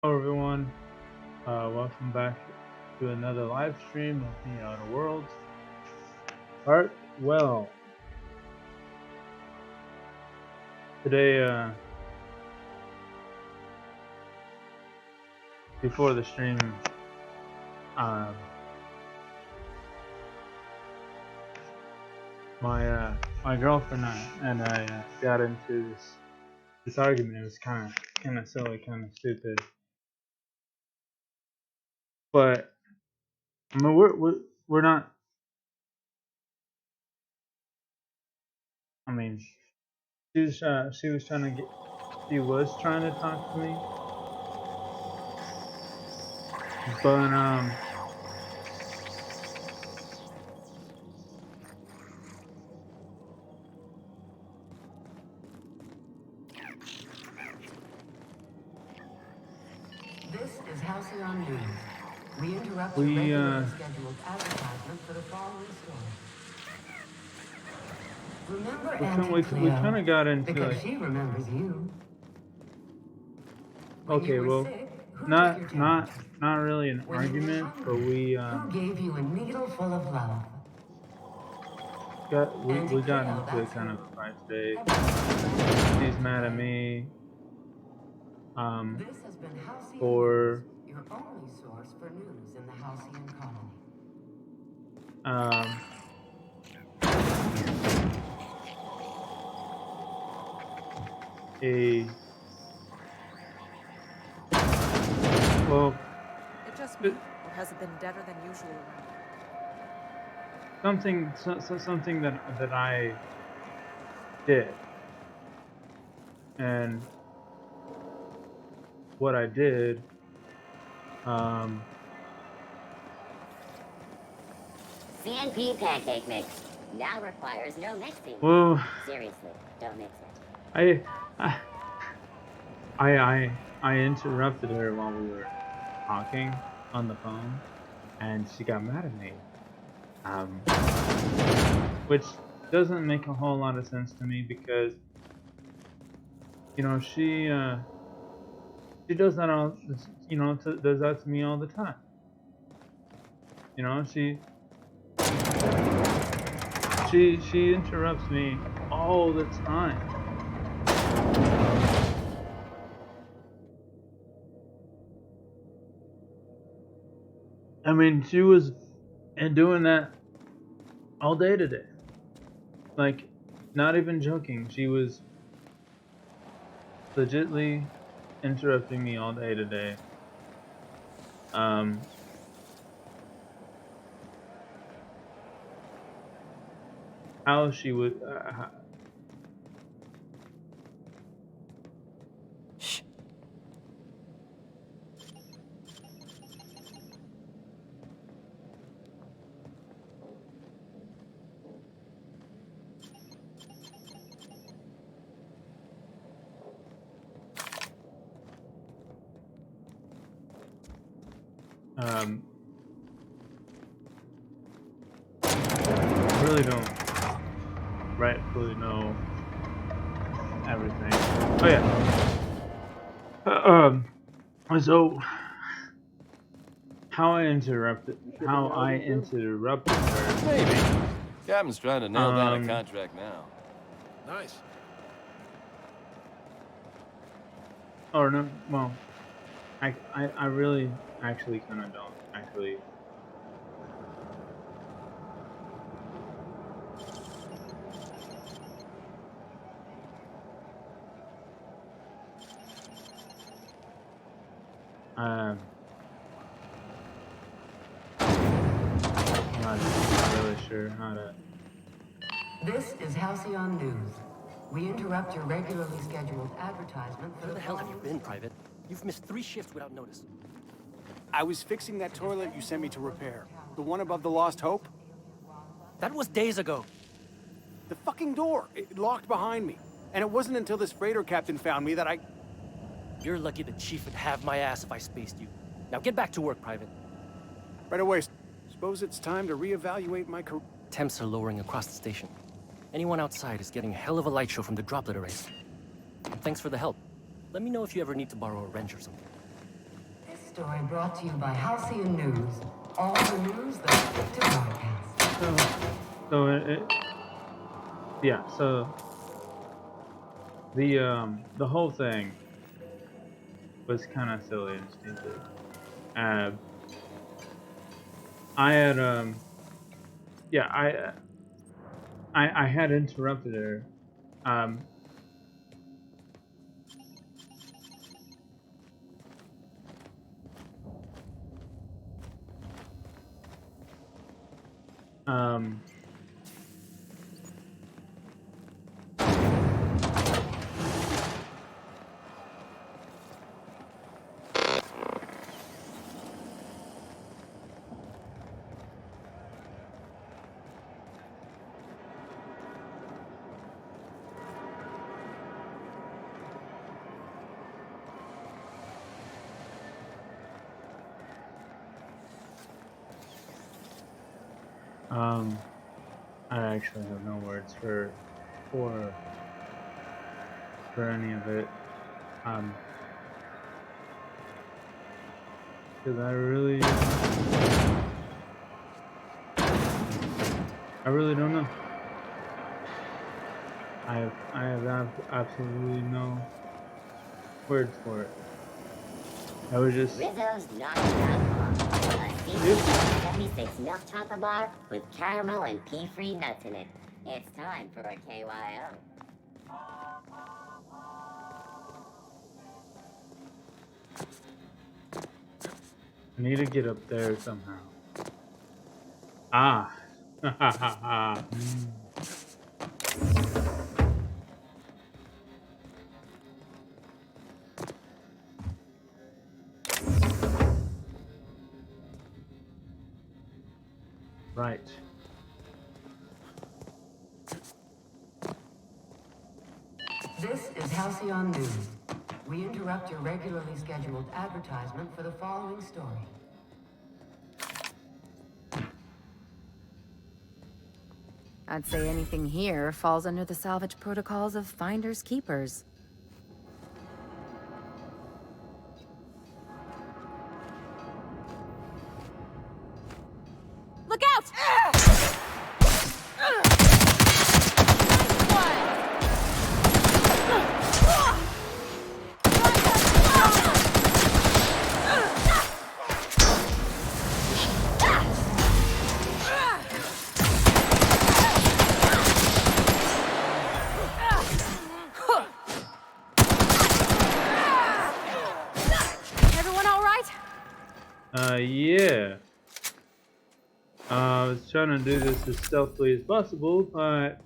Hello everyone, welcome back to another live stream of The Outer Worlds. Part well. Today, before the stream, my girlfriend and I got into this argument. It was kind of silly, kind of stupid, but I mean we're not. I mean, she was trying to talk to me, but This is Halcyon News. We interrupt your we regularly scheduled advertisement for the following story. Remember Auntie we Cleo? kind of got into Because like, she remembers you. When you okay, were well, sick, who took your not temperature? not not really an When you were argument, but hungry, who gave you a needle full of love? Auntie we got Cleo, into a that's kind of who. a fight today. She's Auntie mad at Cleo. me This has been Halcyon News, for your only source for news in the Halcyon colony. um a well It just me, or has it been deader than usual around? something that I did, and what I did um CNP pancake mix now requires no mixing. well Seriously, don't mix it. I I I interrupted her while we were talking on the phone, and she got mad at me. Um, which doesn't make a whole lot of sense to me because she does that does that to me all the time. You know, she interrupts me all the time. I mean, she was doing that all day today. Like, not even joking. She was legitly interrupting me all day today. Um, how she would Shh. um really don't rightfully know everything. Oh yeah. So how I interrupted her. Maybe. Captain's trying to nail down a Um, contract now. Nice. or no, well, I really actually kind of don't actually. Um, I'm not really sure how to. This is Halcyon News. We interrupt your regularly scheduled advertisement for Where the the hell have you following been, story. Private? You've missed 3 shifts without notice. I was fixing that toilet you sent me to repair. The one above the Lost Hope? That was days ago. The fucking door. It locked behind me. And it wasn't until this freighter captain found me that I... You're lucky the chief would have my ass if I spaced you. Now get back to work, Private. Right away. Suppose it's time to reevaluate my career. Temps are lowering across the station. Anyone outside is getting a hell of a light show from the droplet arrays. Thanks for the help. Let me know if you ever need to borrow a wrench or something. story brought to you by Halcyon News. All the news that's fit to broadcast. So the whole thing was kind of silly and stupid. I had I had interrupted her. Um, I actually have no words for any of it. Because I really don't know. I have absolutely no words for it. I was just Rizzo's Knock Chocolate Bar. A seasoned 76 milk chocolate bar with caramel and pea-free nuts in it. It's time for a KYO. I need to get up there somehow. Ah. Right. This is Halcyon News. We interrupt your regularly scheduled advertisement for the following story. I'd say anything here falls under the salvage protocols of finders keepers. Look out! Everyone all right? Yeah. I was trying to do this as stealthily as possible, but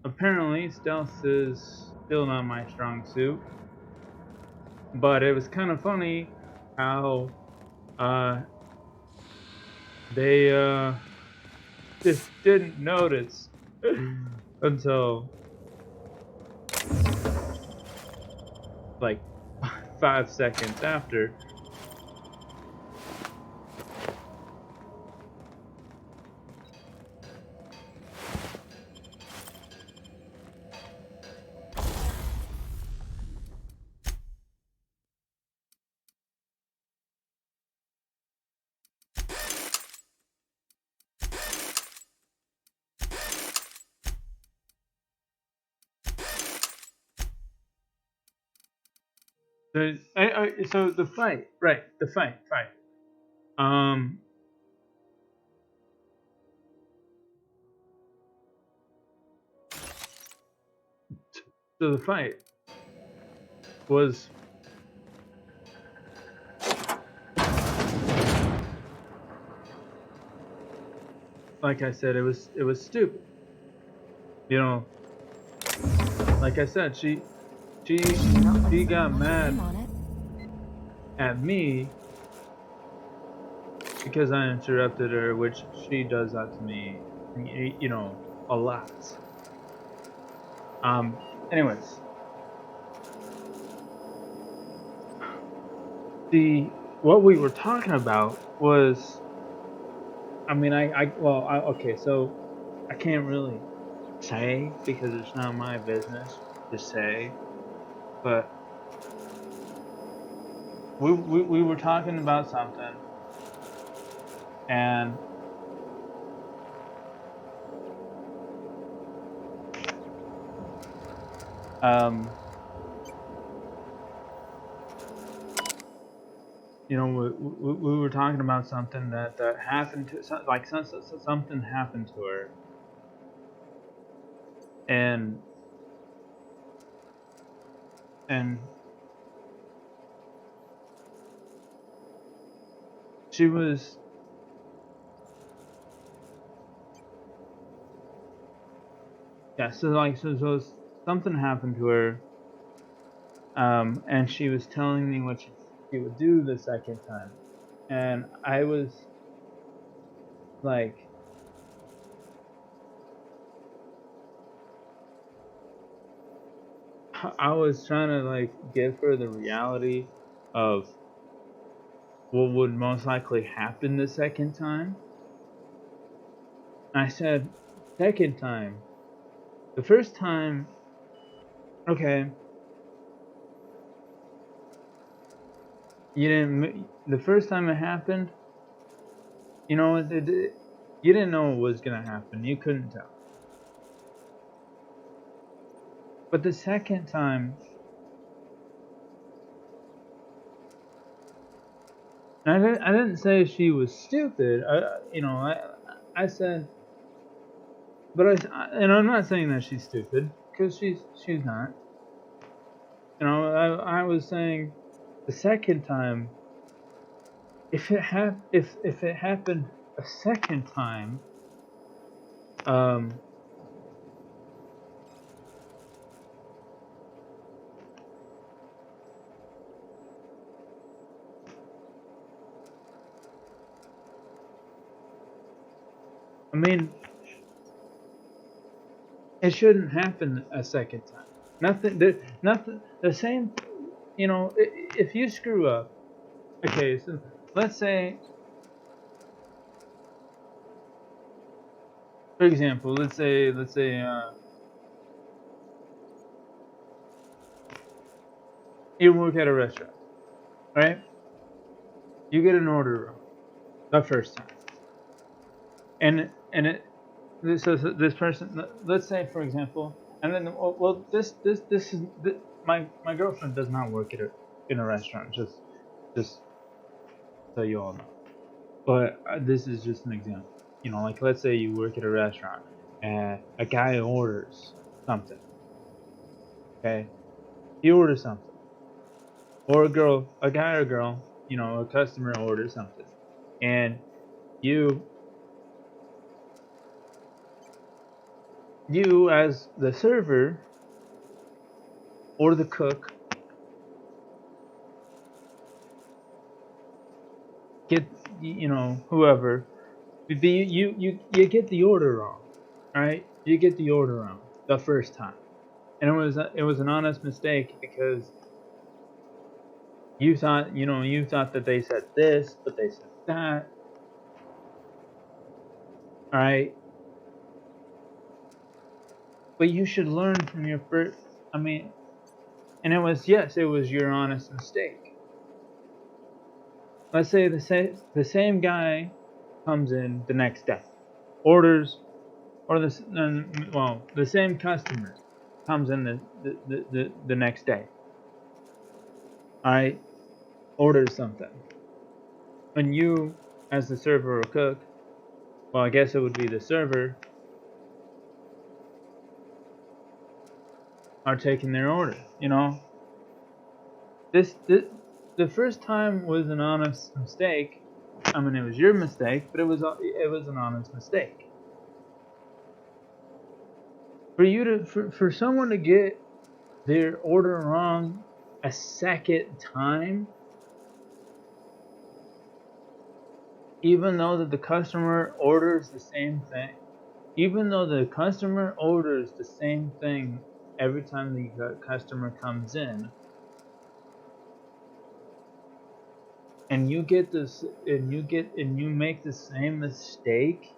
apparently stealth is still not my strong suit. But it was kind of funny how they just didn't notice until like 5 seconds after. So the fight, right? The fight. So the fight was like I said, it was stupid. You know, like I said, she got mad at me because I interrupted her, which she does that to me, you know, a lot. Anyways, what we were talking about was, I mean, okay, so I can't really say because it's not my business to say, but we were talking about something, and you know, we were talking about something that happened to something happened to her, and she was so something happened to her, and she was telling me what she would do the second time, and I was like, I was trying to like give her the reality of what would most likely happen the second time. I said, second time. The first time, okay, you didn't. The first time it happened, you know, you didn't know what was gonna happen. You couldn't tell. But the second time, I didn't say she was stupid. I said, but and I'm not saying that she's stupid because she's not. You know, I was saying the second time, if it happened a second time, I mean, it shouldn't happen a second time. Nothing. The same. You know, if you screw up, okay. So let's say, for example, let's say, you work at a restaurant, right? You get an order wrong the first time, and it. So this person, let's say, for example, and then well, this is my girlfriend does not work in a restaurant. Just so you all know. But this is just an example. You know, like let's say you work at a restaurant and a guy orders something. Okay, he orders something, or a guy or a girl, you know, a customer orders something, and you as the server or the cook get, you know, whoever, you get the order wrong, right? You get the order wrong the first time, and it was an honest mistake because you thought that they said this, but they said that, all right? But you should learn from your first. I mean, and it was your honest mistake. Let's say the same guy comes in the next day, orders, or the same customer comes in the next day. All right, orders something, and you, as the server or cook, well, I guess it would be the server, are taking their order. You know, the first time was an honest mistake. I mean, it was your mistake, but it was an honest mistake. For someone to get their order wrong a second time, even though that the customer orders the same thing, every time the customer comes in, and you make the same mistake,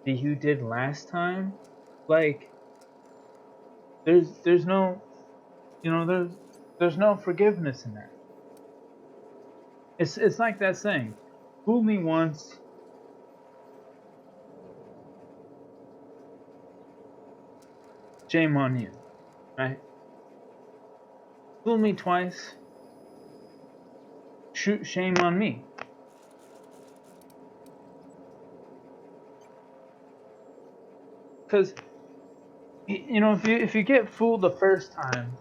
that you did last time, like, there's no, there's no forgiveness in that. It's like that saying, fool me once, shame on you, right? Fool me twice, shame on me. Because if you get fooled the first time,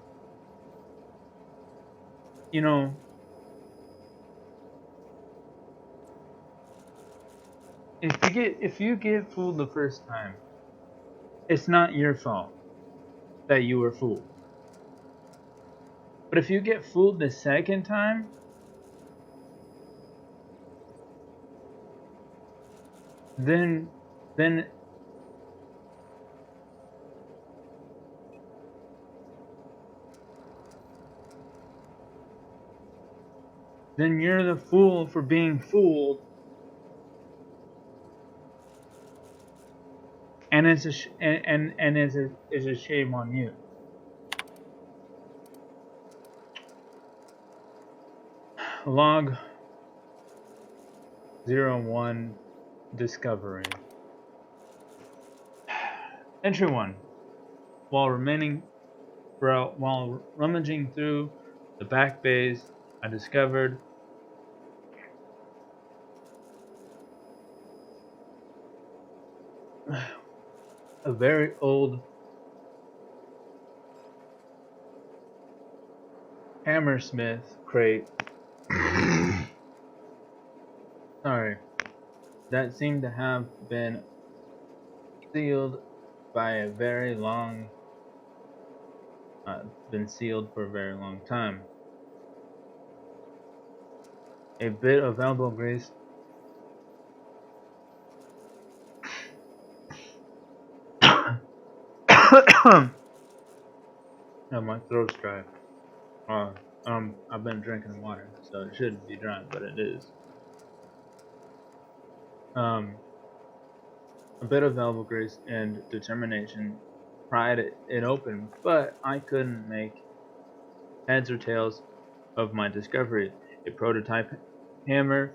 if you get fooled the first time, it's not your fault that you were fooled. But if you get fooled the second time, then you're the fool for being fooled, and it's a shame on you. Log 01 discovery. Entry 1. While rummaging through the back bays, I discovered a very old Hammersmith crate. Sorry. That seemed to have been sealed by a very long been sealed for a very long time. A bit of elbow grease oh, my throat's dry. I've been drinking water, so it shouldn't be dry, but it is. A bit of elbow grease and determination pried it open, but I couldn't make heads or tails of my discovery. A prototype hammer.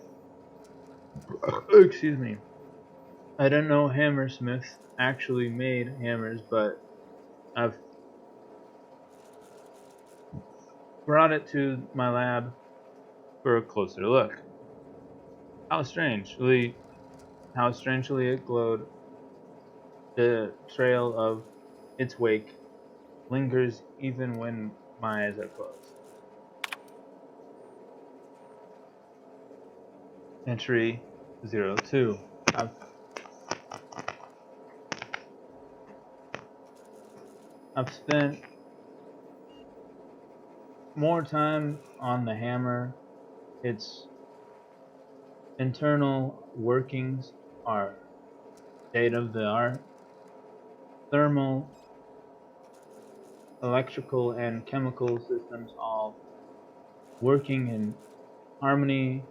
Excuse me. I didn't know Hammersmith actually made hammers, but I've brought it to my lab for a closer look. How strangely it glowed. The trail of its wake lingers even when my eyes are closed. Entry 02. I've spent more time on the hammer. Its internal workings are state of the art. Thermal, electrical, and chemical systems all working in harmony.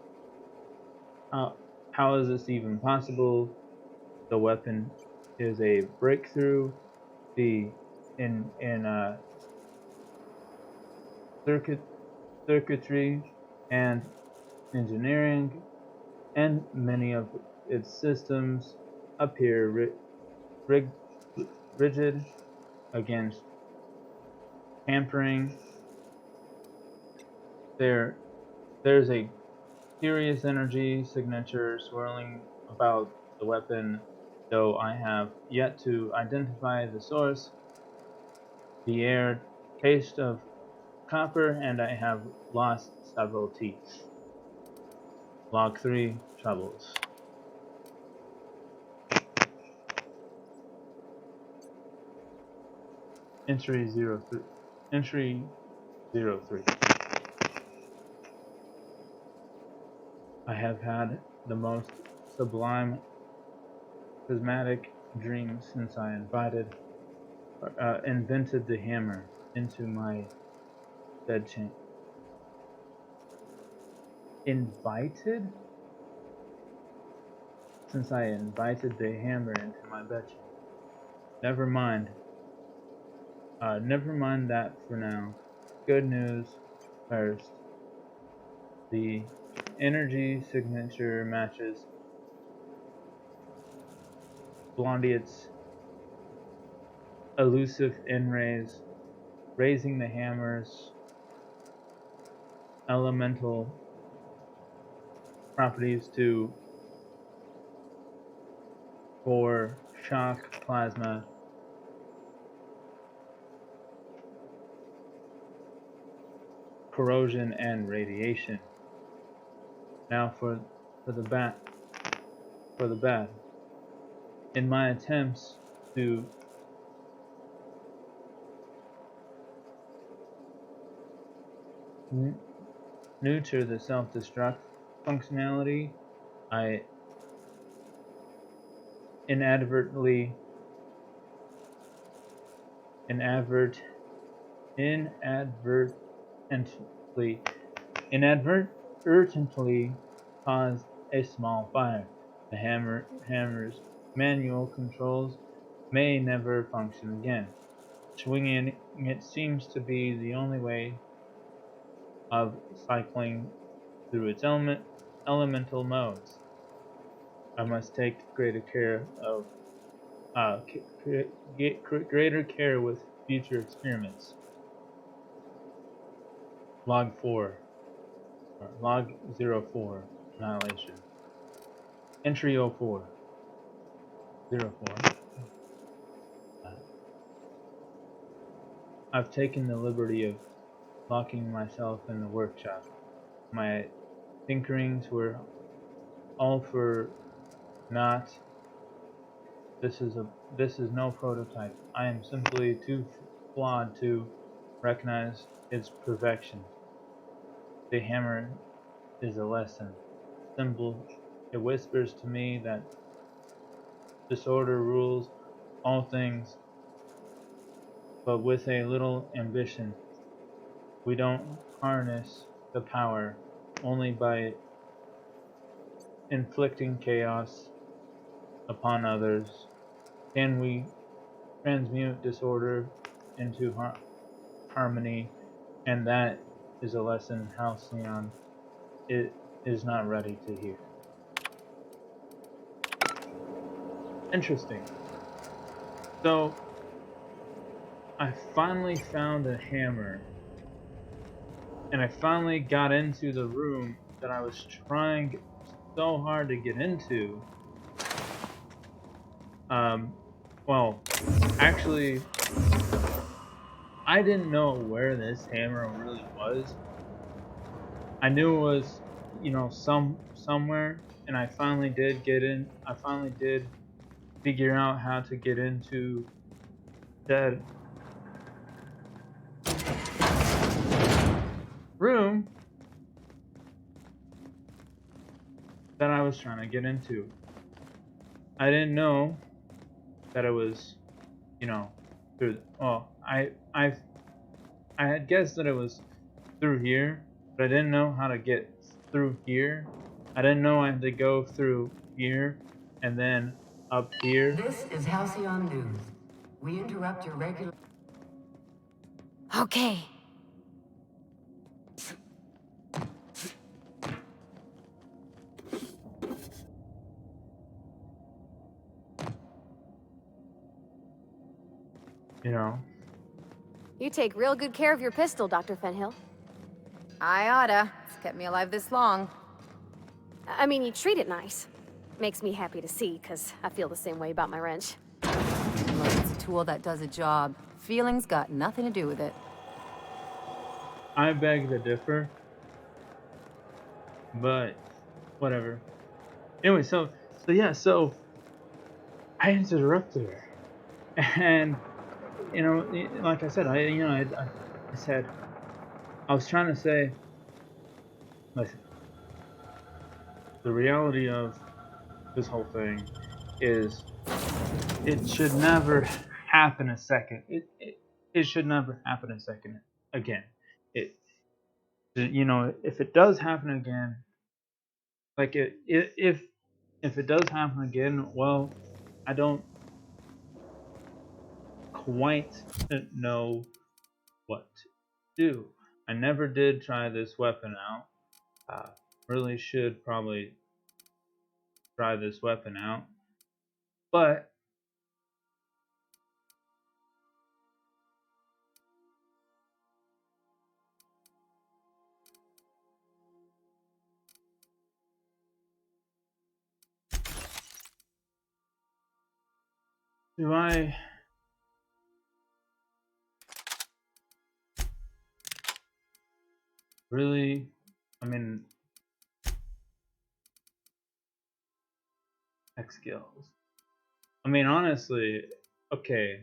How is this even possible? The weapon is a breakthrough. In circuitry and engineering, and many of its systems appear rigid against tampering. There's a curious energy signature swirling about the weapon, though I have yet to identify the source. The air taste of copper, and I have lost several teeth. Log 3 troubles. Entry 03. Entry 03. I have had the most sublime, prismatic dream since I invented the hammer into my bedchamber. Invited? Since I invited the hammer into my bedchamber. Never mind. Never mind that for now. Good news first. The energy signature matches Blondiet's elusive N-rays, raising the hammer's elemental properties to 4 shock, plasma, corrosion, and radiation. Now for the bad. In my attempts to neuter the self-destruct functionality, I inadvertently caused a small fire. The hammer's manual controls may never function again. Swinging it seems to be the only way of cycling through its elemental modes. I must take greater care with future experiments. Log 04, Annihilation. Entry 04. I've taken the liberty of locking myself in the workshop. My tinkerings were all for naught. This is no prototype. I am simply too flawed to recognize its perfection. The hammer is a lesson. Simple. It whispers to me that disorder rules all things, but with a little ambition. We don't harness the power only by inflicting chaos upon others. Can we transmute disorder into harmony? And that is a lesson Halcyon is not ready to hear. Interesting. So, I finally found a hammer, and I finally got into the room that I was trying so hard to get into. Well, actually, I didn't know where this hammer really was. I knew it was, somewhere, and I finally did get in. I finally did figure out how to get into that room that I was trying to get into. I didn't know that it was, through. I had guessed that it was through here, but I didn't know how to get through here. I didn't know I had to go through here and then up here. This is Halcyon News. We interrupt your regular... Okay. You take real good care of your pistol, Dr. Fenhill. I oughta. It's kept me alive this long. I mean, you treat it nice. Makes me happy to see, because I feel the same way about my wrench. Look, it's a tool that does a job. Feelings got nothing to do with it. I beg to differ, but whatever. Anyway, so I interrupted her, and like I said, I said, I was trying to say, listen, the reality of this whole thing is, it should never happen a second. It should never happen a second again. If it does happen again, like if it does happen again, well, I don't quite know what to do. I never did try this weapon out. Really should probably try this weapon out, but do I really? I mean, tech skills. I mean, honestly, okay.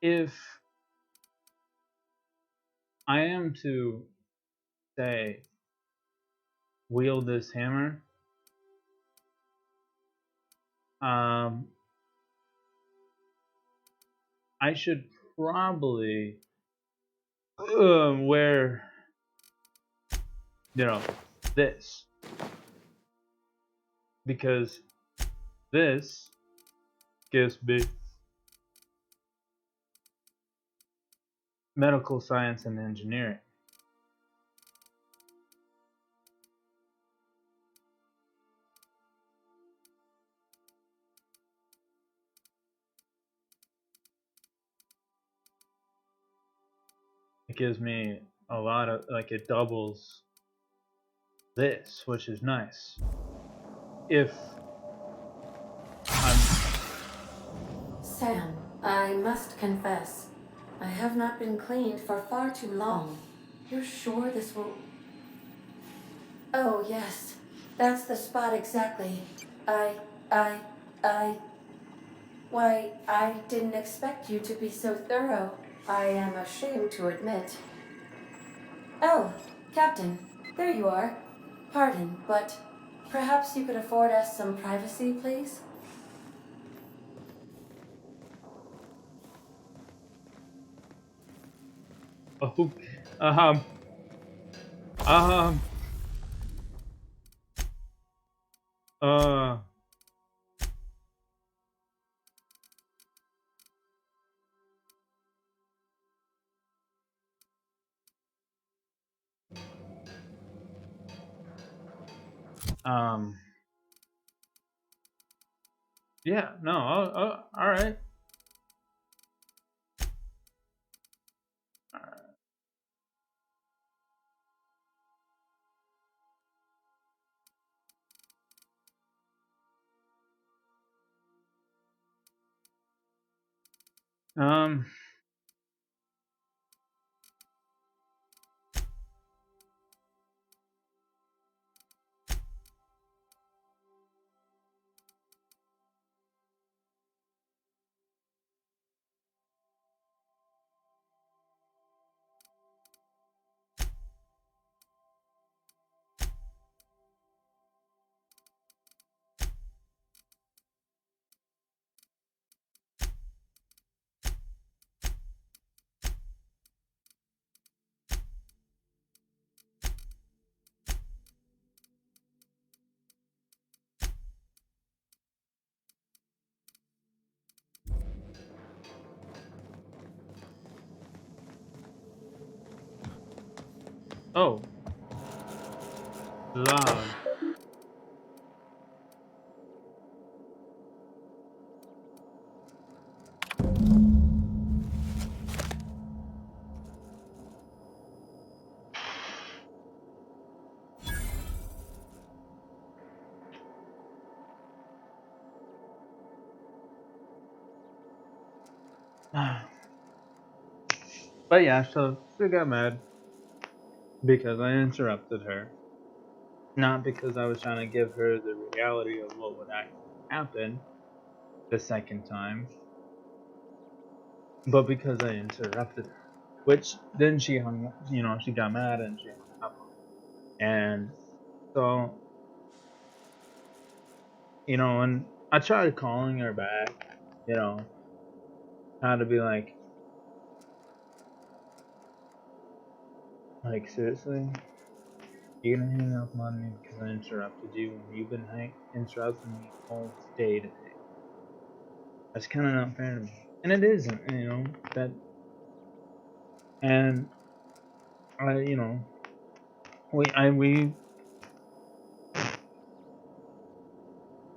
If I am to say wield this hammer, I should probably wear, this, because this gives me medical science and engineering. It gives me a lot of, like, it doubles this, which is nice. If I'm... Sam, I must confess, I have not been cleaned for far too long. You're sure this will... Oh, yes. That's the spot exactly. Why, I didn't expect you to be so thorough. I am ashamed to admit. Oh, Captain, there you are. Pardon, but perhaps you could afford us some privacy, please? Oh, um, um, uh, um, yeah, no, all right. Um, oh, log. But yeah, so she got mad because I interrupted her. Not because I was trying to give her the reality of what would actually happen the second time, but because I interrupted her. Which then she hung, she got mad and she hung up. And so, and I tried calling her back, how to be like seriously, you're gonna hang up on me because I interrupted you, and you've been interrupting me all day today. That's kind of not fair to me, and it isn't, that. And we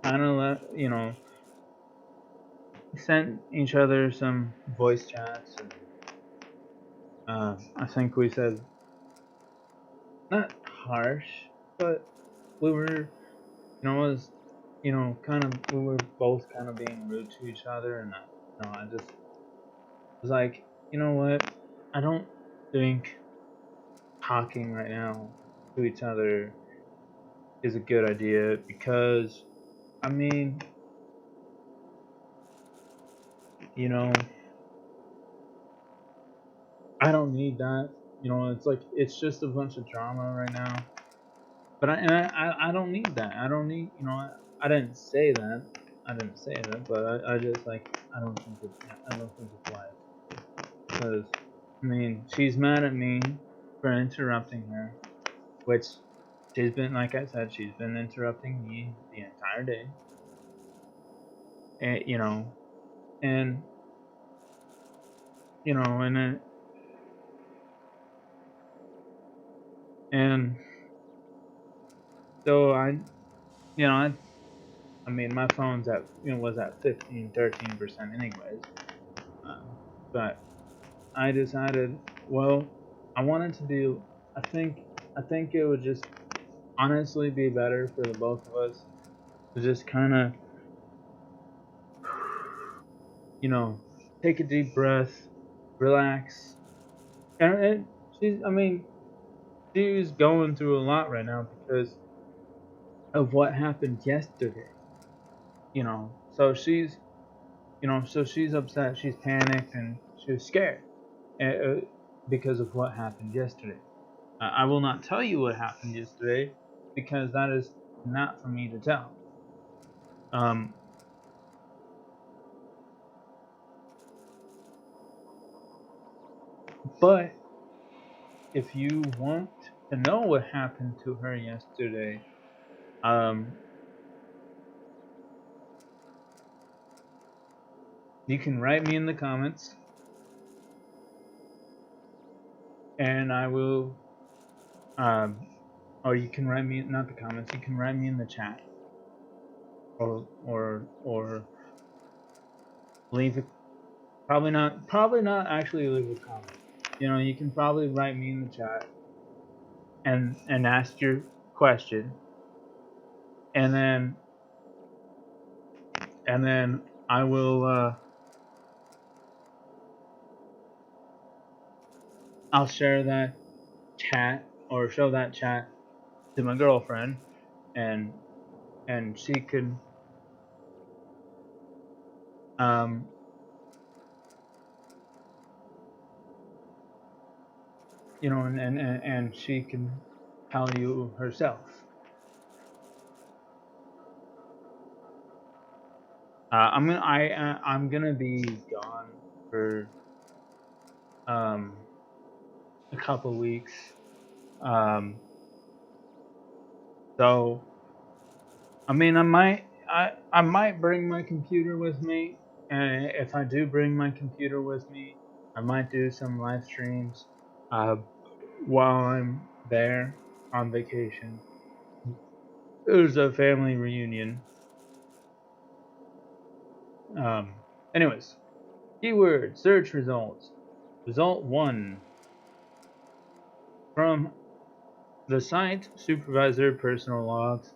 kind of sent each other some voice chats, and I think we said not harsh, but we were, was, kind of, we were both kind of being rude to each other, and I just was like, you know what, I don't think talking right now to each other is a good idea, because, I mean, I don't need that. It's like, it's just a bunch of drama right now. But I don't need that. I don't need, I didn't say that. I didn't say that, but I just like, I don't think it's wise. Because, I mean, she's mad at me for interrupting her, which she's been, like I said, she's been interrupting me the entire day. And, and, and so I mean, my phone's at, was at 13% anyways. But I decided, well, I wanted to do, I think it would just honestly be better for the both of us to just kind of, take a deep breath, relax. And she's going through a lot right now because of what happened yesterday. So she's upset, she's panicked, and she was scared because of what happened yesterday. I will not tell you what happened yesterday because that is not for me to tell. But if you want to know what happened to her yesterday, you can write me in the comments, and I will, or you can write me, not the comments, you can write me in the chat, or leave it, probably not actually leave a comment. You can probably write me in the chat and ask your question, and then I will, I'll share that chat, or show that chat to my girlfriend, and she can and she can tell you herself. I'm gonna be gone for a couple weeks. So I mean, I might bring my computer with me, and if I do bring my computer with me, I might do some live streams while I'm there on vacation. It was a family reunion. Anyways, keyword search results. Result 1 from the site supervisor personal logs.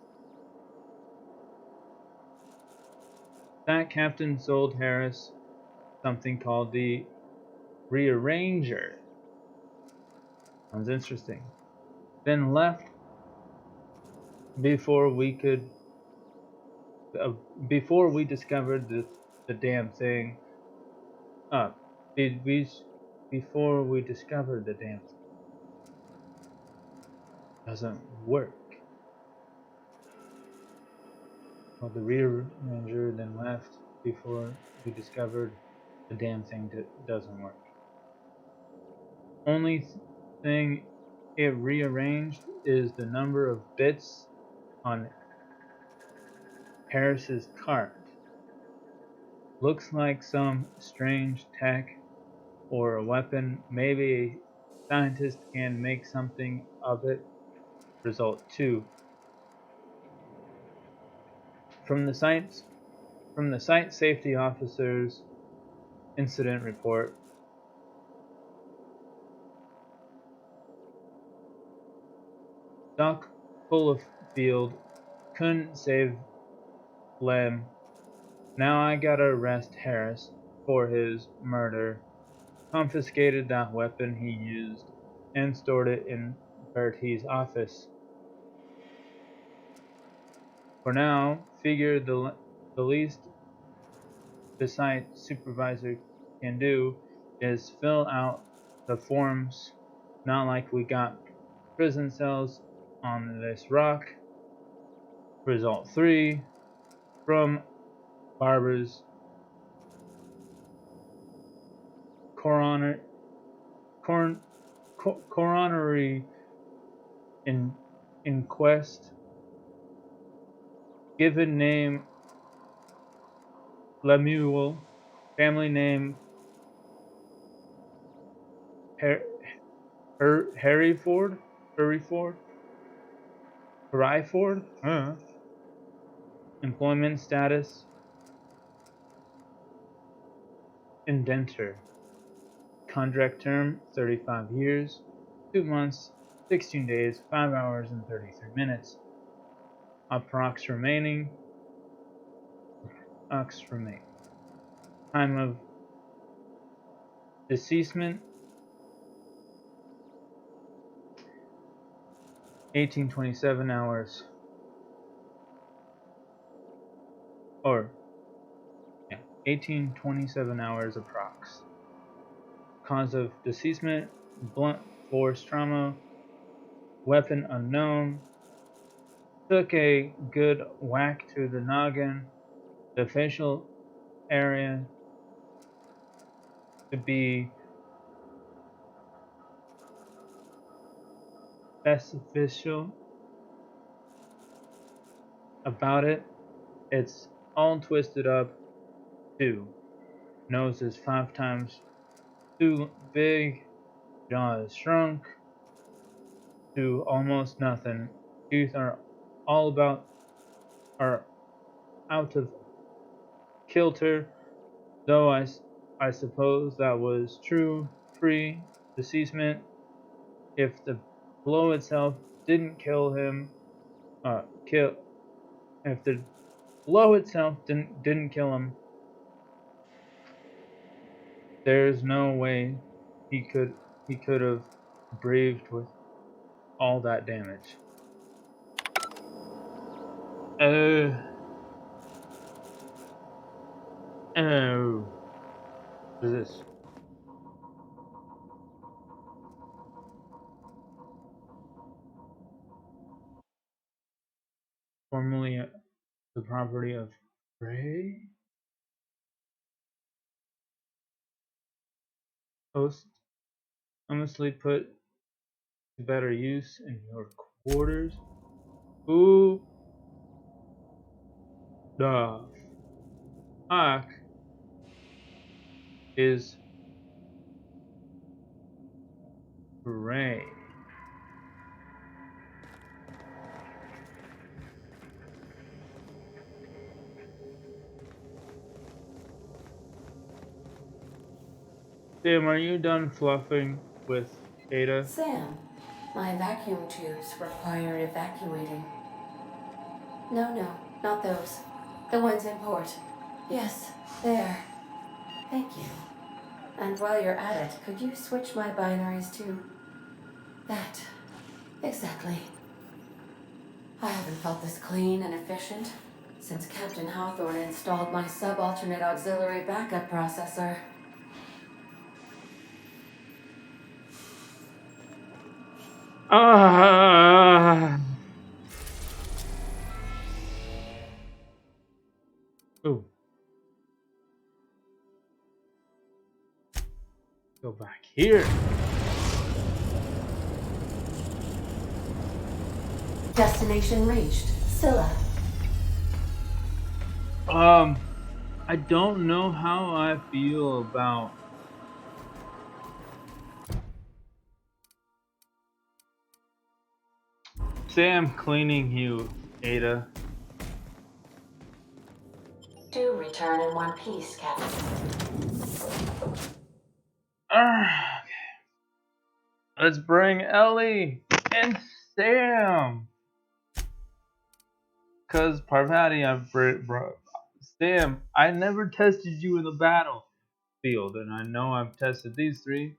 That captain sold Harris something called the Rearranger. Sounds interesting. Then left before we discovered the damn thing. Before we discovered the damn thing doesn't work. Well, the Rearranger then left before we discovered the damn thing doesn't work. Only thing it rearranged is the number of bits on Harris's card. looks like some strange tech or a weapon. Maybe a scientist can make something of it. Result 2. From the site safety officer's incident report. Doc Fullfield couldn't save Lem. Now I gotta arrest Harris for his murder. Confiscated that weapon he used and stored it in Bertie's office. For now, figure the least the site supervisor can do is fill out the forms, not like we got prison cells on this rock. Result 3 from Barbara's coronary inquest. Given name Lemuel, family name Harryford, employment status indenture, contract term 35 years, 2 months, 16 days, 5 hours and 33 minutes. Approx remaining. Time of deceasement 1827 hours. 1827 hours approx. Cause of deceasement, blunt force trauma, weapon unknown. Took a good whack to the noggin. The facial area to be specific about it. It's all twisted up too. Nose is 5 times too big. Jaw is shrunk to almost nothing. Teeth are out of kilter, though I suppose that was true. Free deceasement. If the blow itself didn't kill him, if the blow itself didn't kill him, there's no way he could have breathed with all that damage. Oh. What is this? Formerly the property of Ray? Post honestly put to better use in your quarters. Who the fuck is Ray? Sam, are you done fluffing with Ada? Sam, my vacuum tubes require evacuating. No, not those. The ones in port. Yes, there. Thank you. And while you're at it, could you switch my binaries to that? Exactly. I haven't felt this clean and efficient since Captain Hawthorne installed my subalternate auxiliary backup processor. Ooh. Go back here. Destination reached. Scylla. I don't know how I feel about Sam cleaning you, Ada. Do return in one piece, Captain. Let's bring Ellie and Sam. Cause Parvati, Sam, I never tested you in the battlefield, and I know I've tested these three.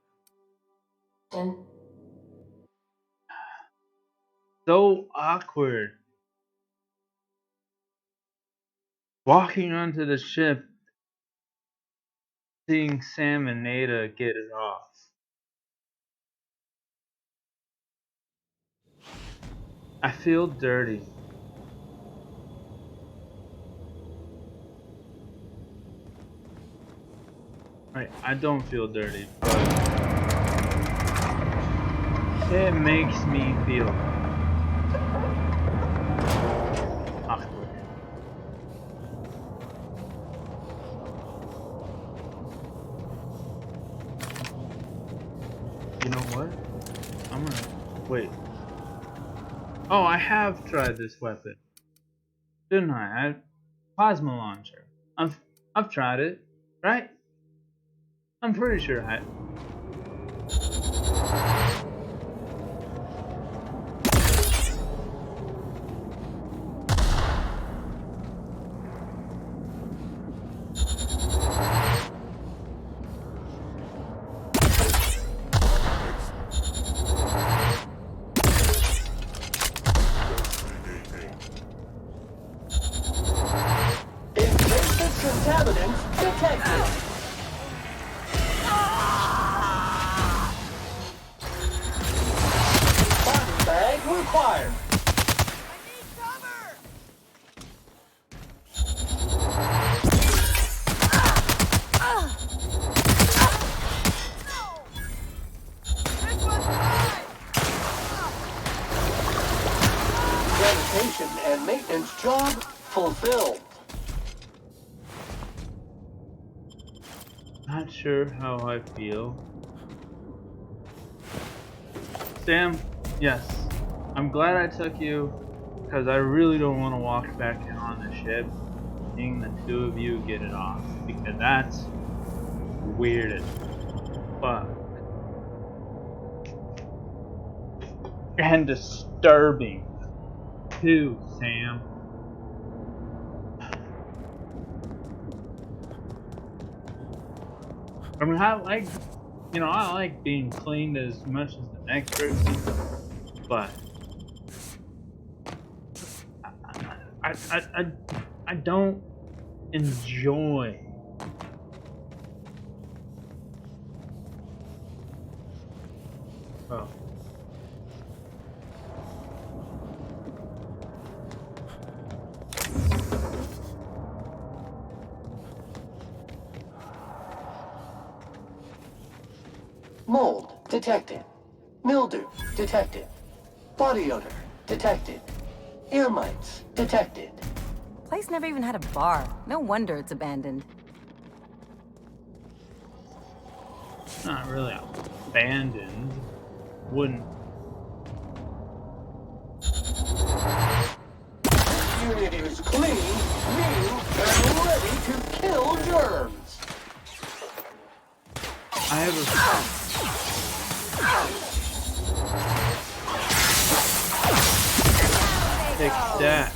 So awkward. Walking onto the ship, seeing Sam and Nada get it off. I feel dirty. Right, I don't feel dirty, but it makes me feel awkward. You know what? I'm gonna wait. Oh, I have tried this weapon, didn't I? Plasma launcher. I've tried it, right? I'm pretty sure I. Contaminants detected. Body bag required. Sanitation and maintenance job fulfilled. Not sure how I feel. Sam, yes. I'm glad I took you, because I really don't want to walk back in on the ship seeing the two of you get it off, because that's weird as fuck. And disturbing, too, Sam. I mean, I like being cleaned as much as the next person, but I don't enjoy oh. Mold detected. Mildew detected. Body odor detected. Ear mites detected. Place never even had a bar. No wonder it's abandoned. It's not really abandoned. Wouldn't. Unit is clean, new, and ready to kill germs. I have a. Take that.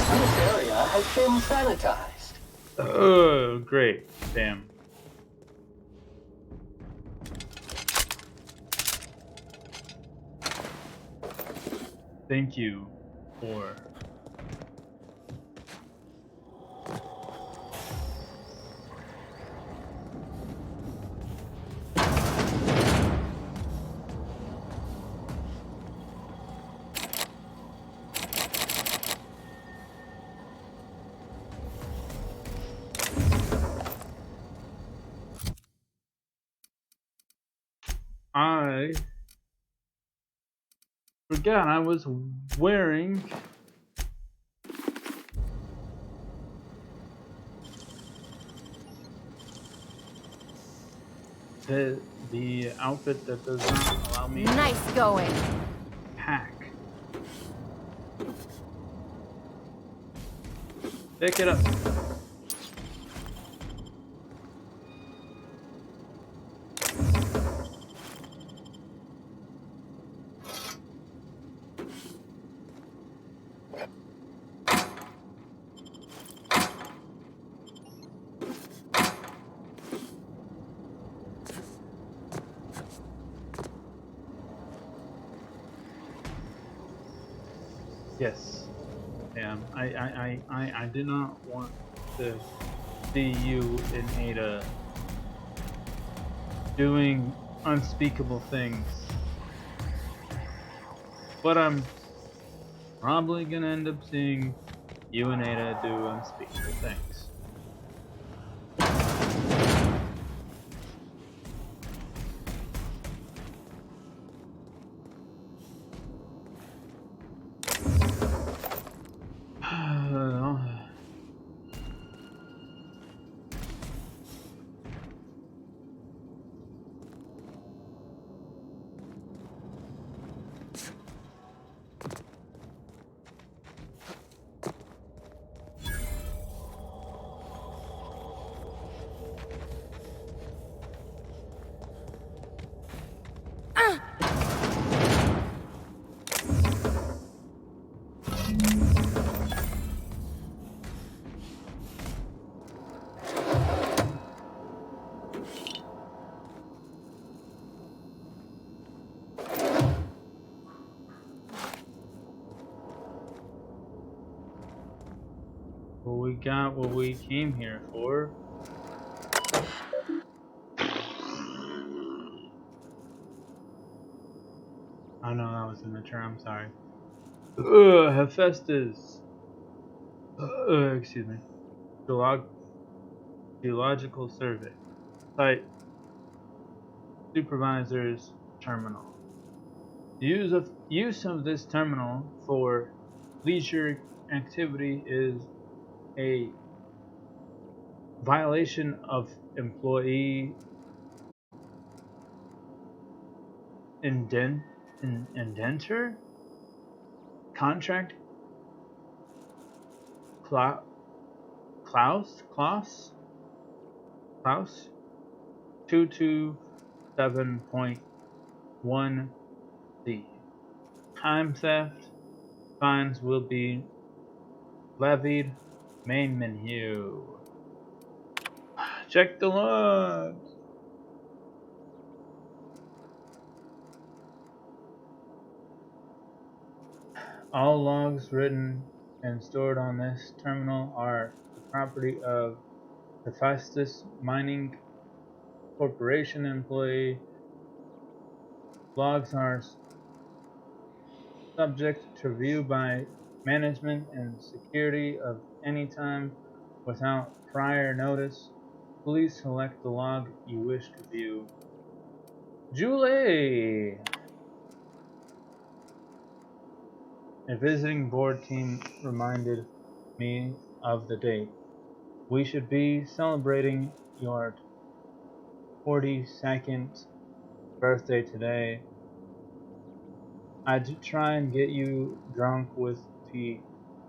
This area has been sanitized. Oh, great. Damn. Thank you for. I forgot I was wearing the outfit that does not allow me Nice going. to hack. Pick it up. Yes. Yeah. I did not want to see you and Ada doing unspeakable things. But I'm probably gonna end up seeing you and Ada do unspeakable things. Well, we got what we came here for. Oh no, that was in the chair, I'm sorry. Hephaestus. Excuse me. Geological Survey. Site Supervisor's Terminal. Use of this terminal for leisure activity is a violation of employee indenture contract Klaus 227.1c. Time theft fines will be levied. Main menu. Check the logs. All logs written and stored on this terminal are the property of Hephaestus Mining Corporation employee. Logs are subject to review by management and security of any time without prior notice. Please select the log you wish to view. Julie! A visiting board team reminded me of the date. We should be celebrating your 42nd birthday today. I'd try and get you drunk with the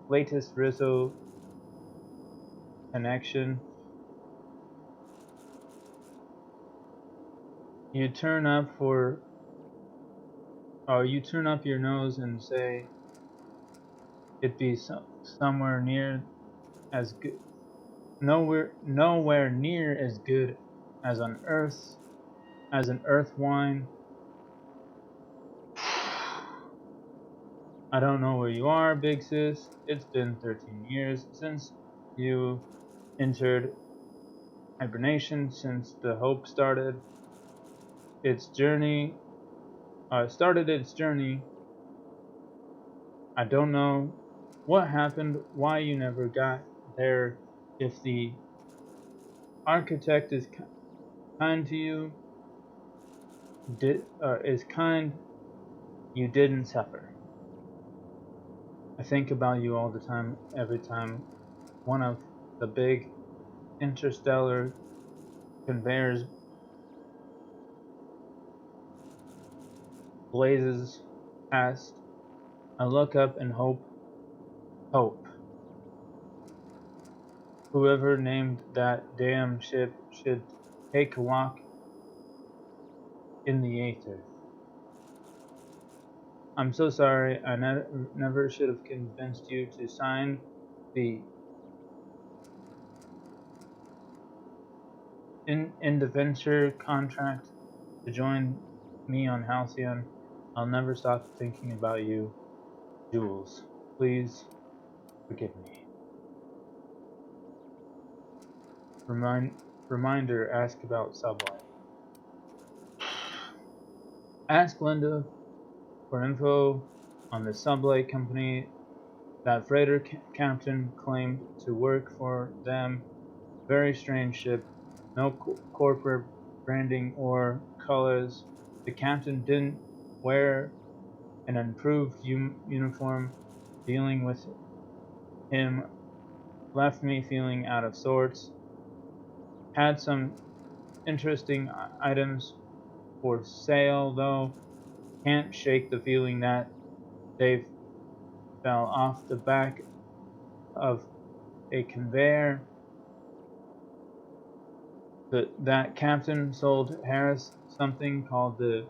latest Rizzo connection. You turn up your nose and say it'd be somewhere near as good, nowhere near as good as an earth wine. I don't know where you are, big sis. It's been 13 years since you entered hibernation, since the Hope started its journey. I don't know what happened, why you never got there. If the architect is kind to you, you didn't suffer. I think about you all the time, every time one of the big interstellar conveyors blazes past. I look up and hope. Whoever named that damn ship should take a walk in the aether. I'm so sorry. I never should have convinced you to sign the indenture contract to join me on Halcyon. I'll never stop thinking about you, Jules. Please forgive me. Reminder, ask about Subway. Ask Linda for info on the Subway company. That freighter captain claimed to work for them. Very strange ship. No corporate branding or colors. The captain didn't wear an improved uniform. Dealing with him left me feeling out of sorts. Had some interesting items for sale, though. Can't shake the feeling that they fell off the back of a conveyor. That captain sold Harris something called the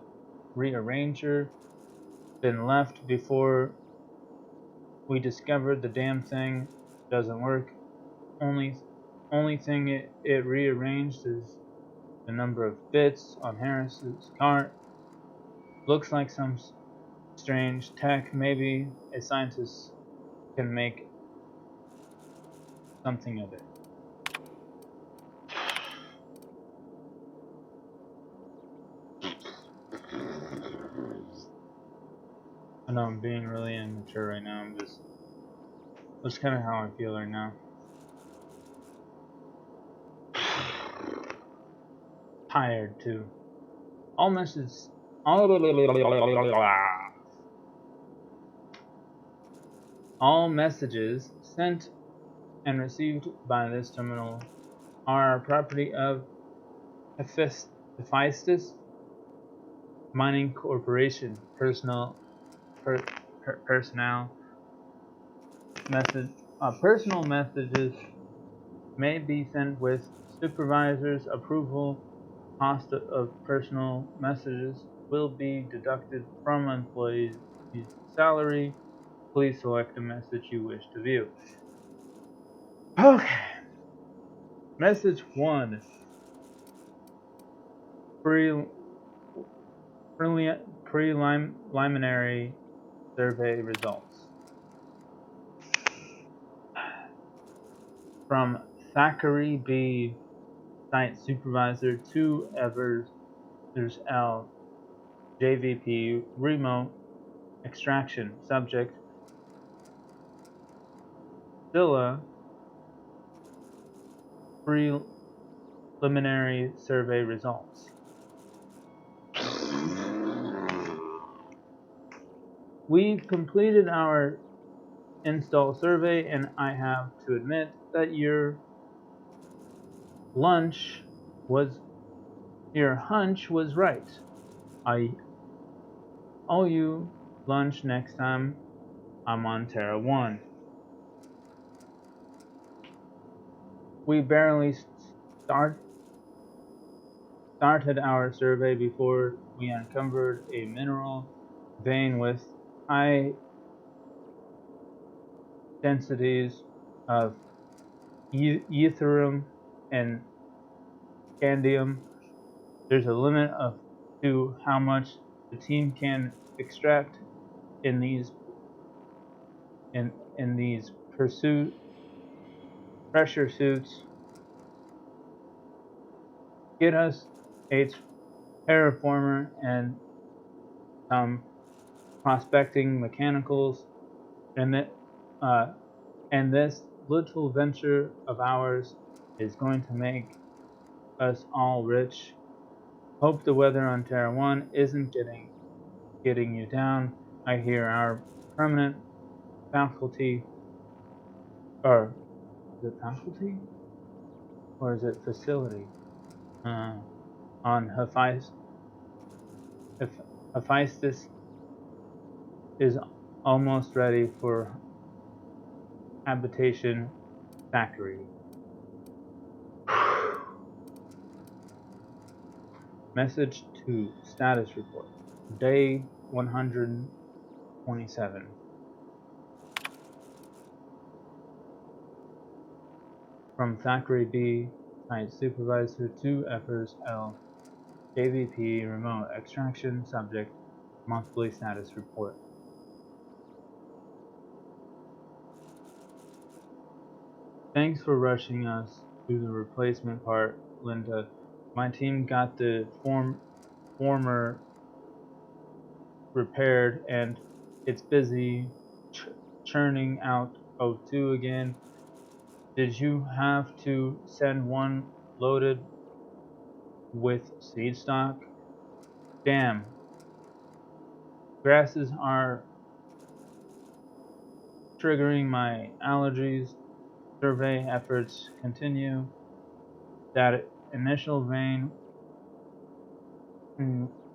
Rearranger, then left before we discovered the damn thing doesn't work. Only thing it rearranged is the number of bits on Harris's cart. Looks like some strange tech. Maybe a scientist can make something of it. I know I'm being really immature right now. That's kind of how I feel right now. Tired too. All messages sent and received by this terminal are property of Hephaestus Mining Corporation. Personal messages may be sent with supervisor's approval. Cost of personal messages will be deducted from employee's salary. Please select the message you wish to view. Okay. Message 1. Preliminary survey results. From Thackeray B. Site Supervisor to Evers L. JVP Remote Extraction. Subject Zilla. Preliminary survey results. We've completed our install survey, and I have to admit that your hunch was right. I owe you lunch next time I'm on Terra 1. We barely started our survey before we uncovered a mineral vein with high densities of yttrium and scandium. There's a limit to how much the team can extract in these pressure suits. Get us a terraformer and some prospecting mechanicals, and this little venture of ours is going to make us all rich. Hope the weather on Terra 1 isn't getting you down. I hear our permanent faculty, or is it faculty? Or is it facility? On Hephaestus is almost ready for habitation. Thackeray. Message to status report. Day 127. From Thackeray B, Site Supervisor to Effers L. JVP Remote Extraction Subject Monthly Status Report. Thanks for rushing us through the replacement part, Linda. My team got the former repaired and it's busy churning out O2 again. Did you have to send one loaded with seed stock? Damn. Grasses are triggering my allergies. Survey efforts continue. That initial vein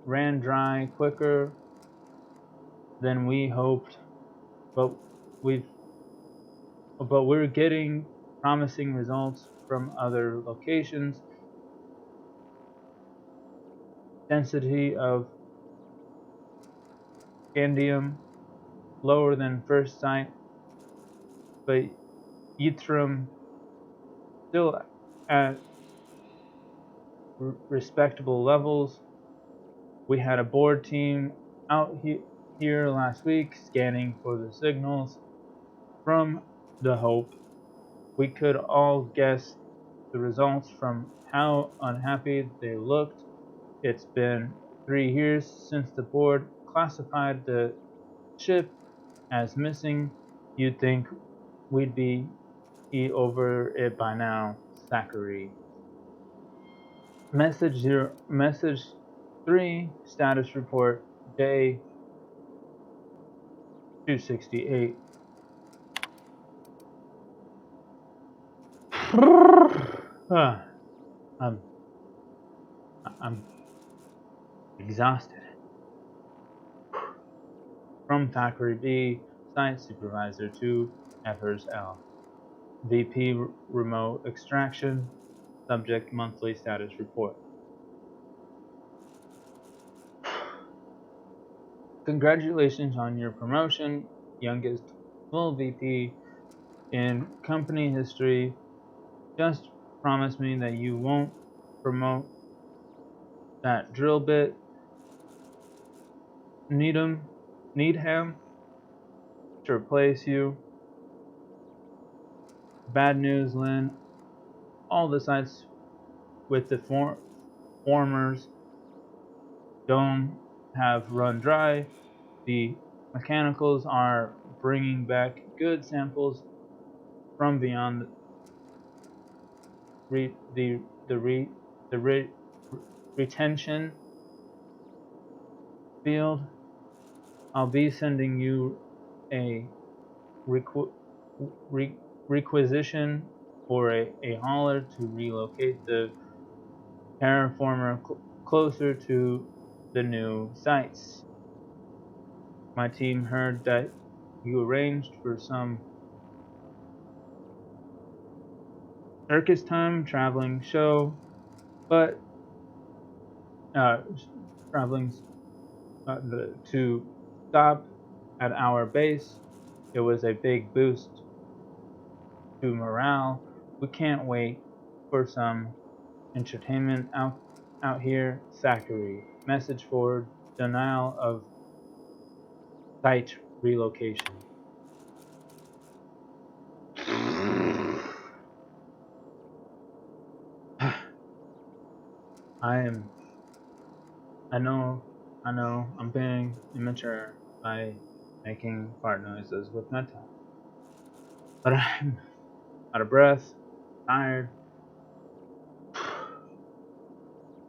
ran dry quicker than we hoped, but we're getting promising results from other locations. Density of scandium lower than first sight, but yttrium still at respectable levels. We had a board team out here last week scanning for the signals from the Hope. We could all guess the results from how unhappy they looked. It's been 3 years since the board classified the ship as missing. You'd think we'd be over it by now. Thackeray. Message 3 status report day 268. I'm exhausted. From Thackeray B, Site Supervisor to Effers L. VP Remote Extraction, Subject Monthly Status Report. Congratulations on your promotion, youngest full VP in company history. Just promise me that you won't promote that drill bit. Needham to replace you. Bad news, Lynn. All the sites with the formers dome have run dry. The mechanicals are bringing back good samples from beyond the retention field. I'll be sending you a requisition for a hauler to relocate the terraformer closer to the new sites. My team heard that you arranged for some circus time traveling show, but traveling to stop at our base. It was a big boost to morale. We can't wait for some entertainment out here. Thackeray. Message for denial of site relocation. I know, I'm being immature by making fart noises with my tongue. But I'm out of breath, tired.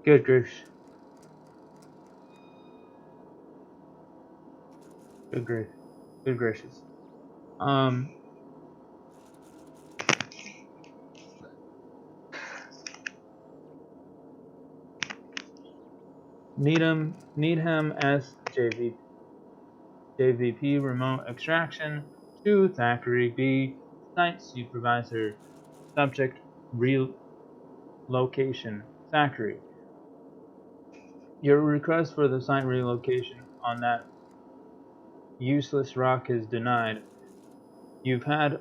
Good grief. Good gracious. Needham S. JVP Remote Extraction to Thackeray B. Site Supervisor. Subject Relocation. Thackeray. Your request for the site relocation on that useless rock is denied. You've had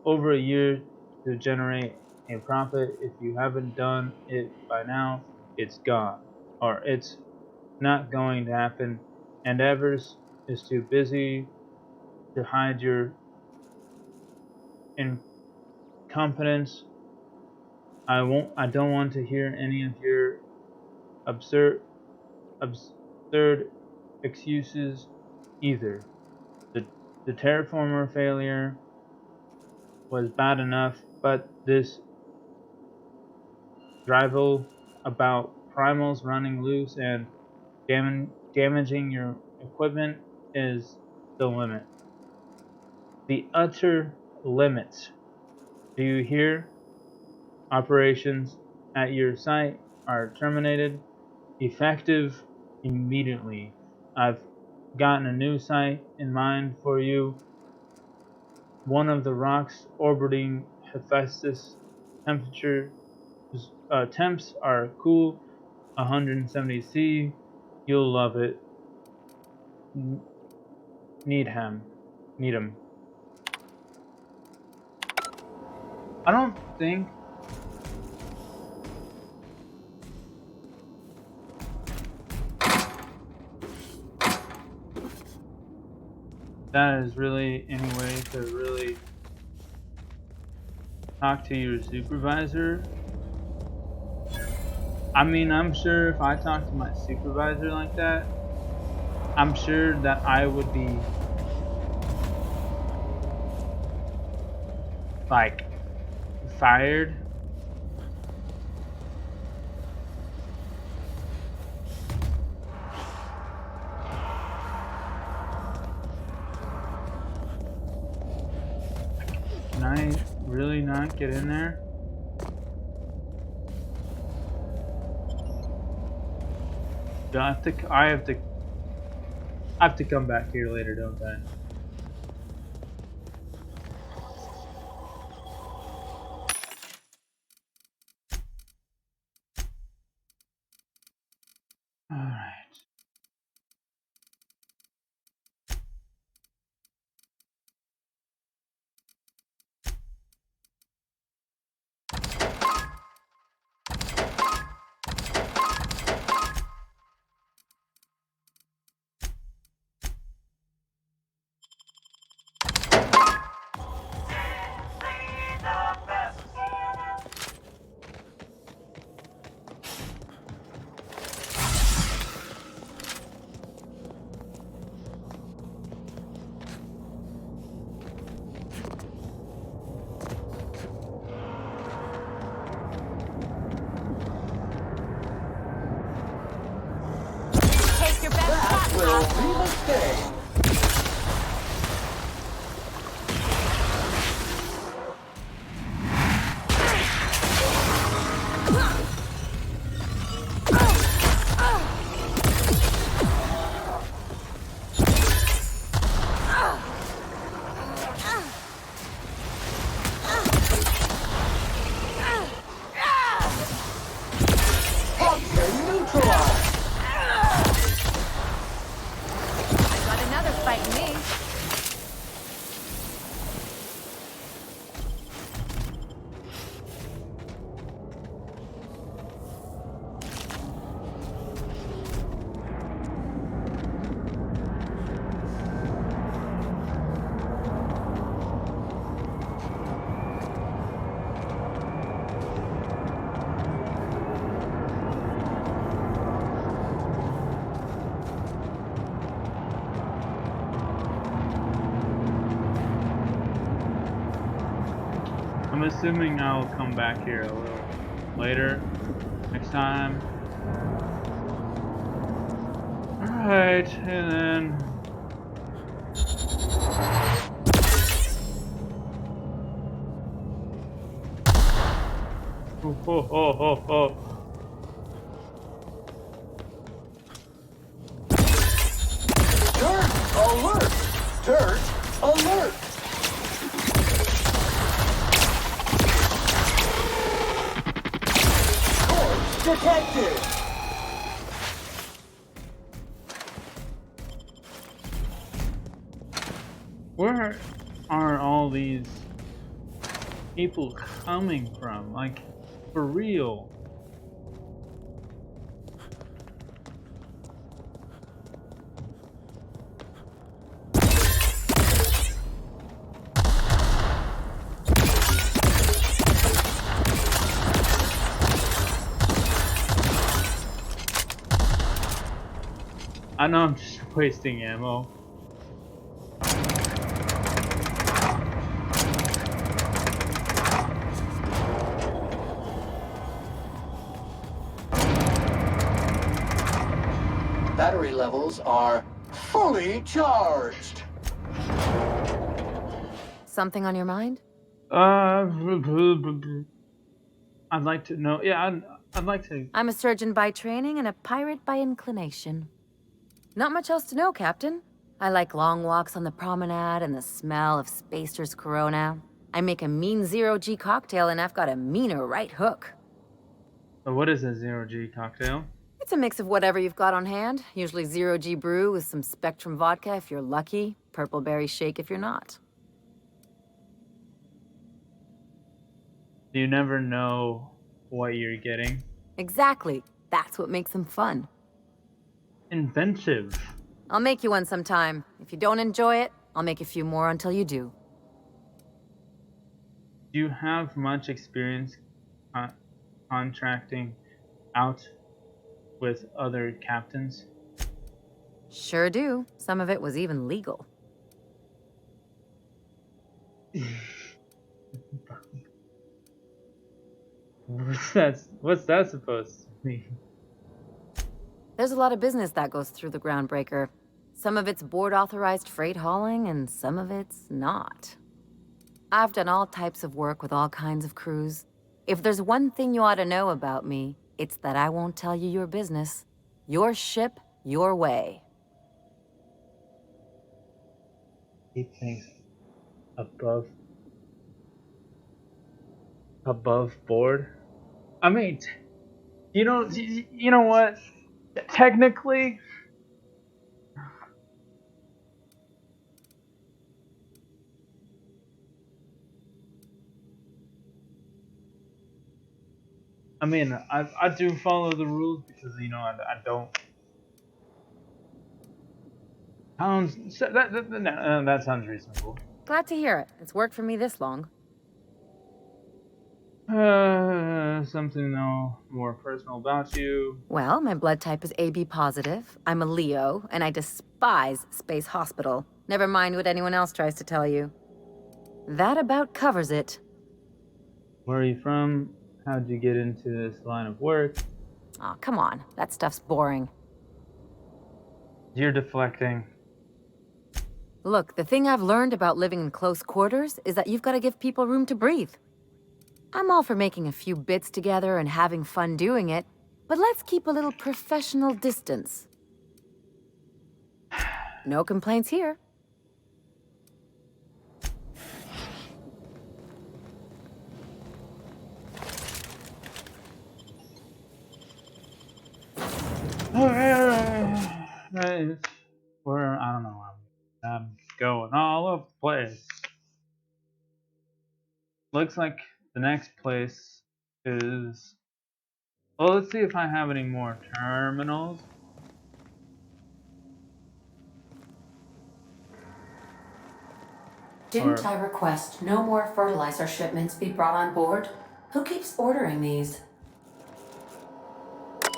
over a year to generate a profit. If you haven't done it by now, it's gone. Or it's not going to happen, and Evers is too busy to hide your incompetence. I don't want to hear any of your absurd excuses either. The terraformer failure was bad enough, but this drivel about primals running loose and damaging your equipment is the limit. The utter limit. Do you hear? Operations at your site are terminated, effective immediately. I've gotten a new site in mind for you. One of the rocks orbiting Hephaestus. Temps are cool, 170 C. You'll love it. Needham. I don't think that is really any way to really talk to your supervisor. I mean, I'm sure if I talked to my supervisor like that, I'm sure that I would be like fired. Can I really not get in there? Do I have to come back here later, don't I? Alright. I'm assuming I'll come back here a little later, next time. Alright, and then... Oh, oh, oh, oh. Dirt alert! Dirt alert! Corpse detected! Where are all these people coming from? Like, for real? I know I'm just wasting ammo. Battery levels are fully charged. Something on your mind? I'd like to know. Yeah, I'd like to. I'm a surgeon by training and a pirate by inclination. Not much else to know, Captain. I like long walks on the promenade and the smell of Spacer's Corona. I make a mean zero-G cocktail and I've got a meaner right hook. What is a zero-G cocktail? It's a mix of whatever you've got on hand. Usually zero-G brew with some Spectrum vodka if you're lucky, purple berry shake if you're not. You never know what you're getting. Exactly. That's what makes them fun. Inventive. I'll make you one sometime. If you don't enjoy it, I'll make a few more until you do. Do you have much experience contracting out with other captains? Sure do. Some of it was even legal. What's that supposed to mean? There's a lot of business that goes through the Groundbreaker. Some of it's board-authorized freight hauling, and some of it's not. I've done all types of work with all kinds of crews. If there's one thing you ought to know about me, it's that I won't tell you your business. Your ship, your way. Keep things above board. I mean, you know what? Technically, I mean, I do follow the rules because I don't. That sounds reasonable. Glad to hear it. It's worked for me this long. Something though more personal about you. Well, my blood type is AB positive. I'm a Leo, and I despise Space Hospital. Never mind what anyone else tries to tell you. That about covers it. Where are you from? How'd you get into this line of work? Aw, come on. That stuff's boring. You're deflecting. Look, the thing I've learned about living in close quarters is that you've got to give people room to breathe. I'm all for making a few bits together and having fun doing it, but let's keep a little professional distance. No complaints here. Where I don't know. I'm going all over the place. Looks like the next place is. Well, let's see if I have any more terminals. Didn't I request no more fertilizer shipments be brought on board? Who keeps ordering these?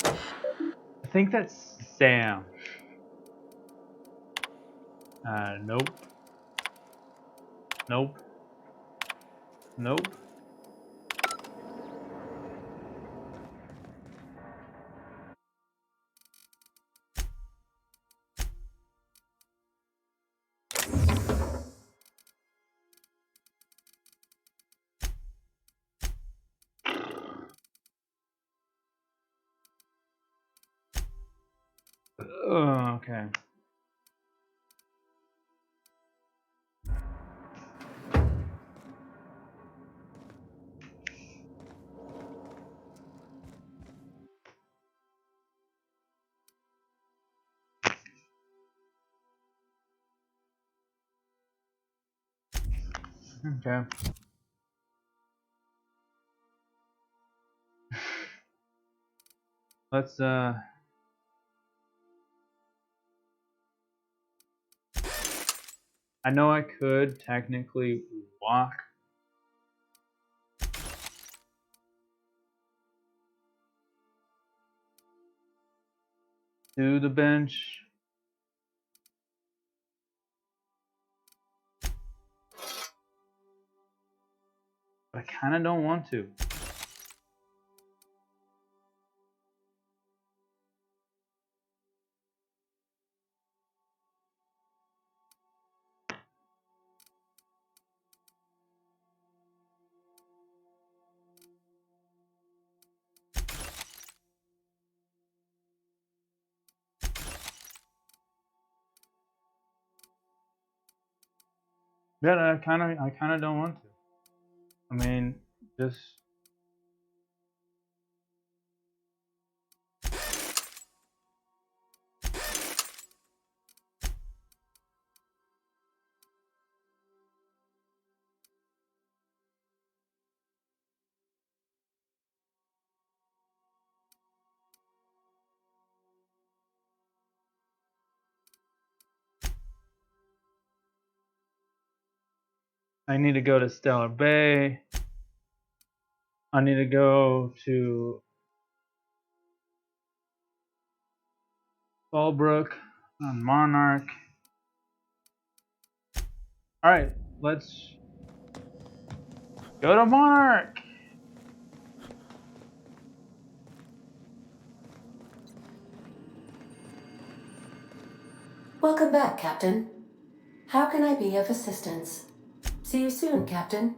I think that's Sam. Nope. Nope. Nope. Okay. Okay. Let's I know I could technically walk to the bench. But I kind of don't want to. Yeah, I kind of don't want to. I mean, just I need to go to Stellar Bay. I need to go to Fallbrook on Monarch. Alright, let's go to Monarch. Welcome back, Captain. How can I be of assistance? See you soon, Captain.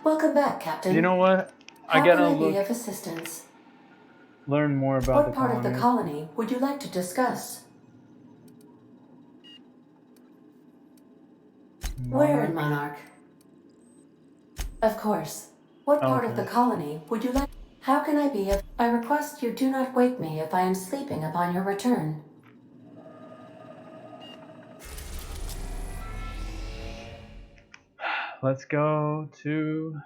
Welcome back, Captain. You know what? How can I be of assistance? Learn more about What part of the colony would you like to discuss? Where in Monarch? Of course. What part of the colony would you like? How can I be of... I request you do not wake me if I am sleeping upon your return. Let's go to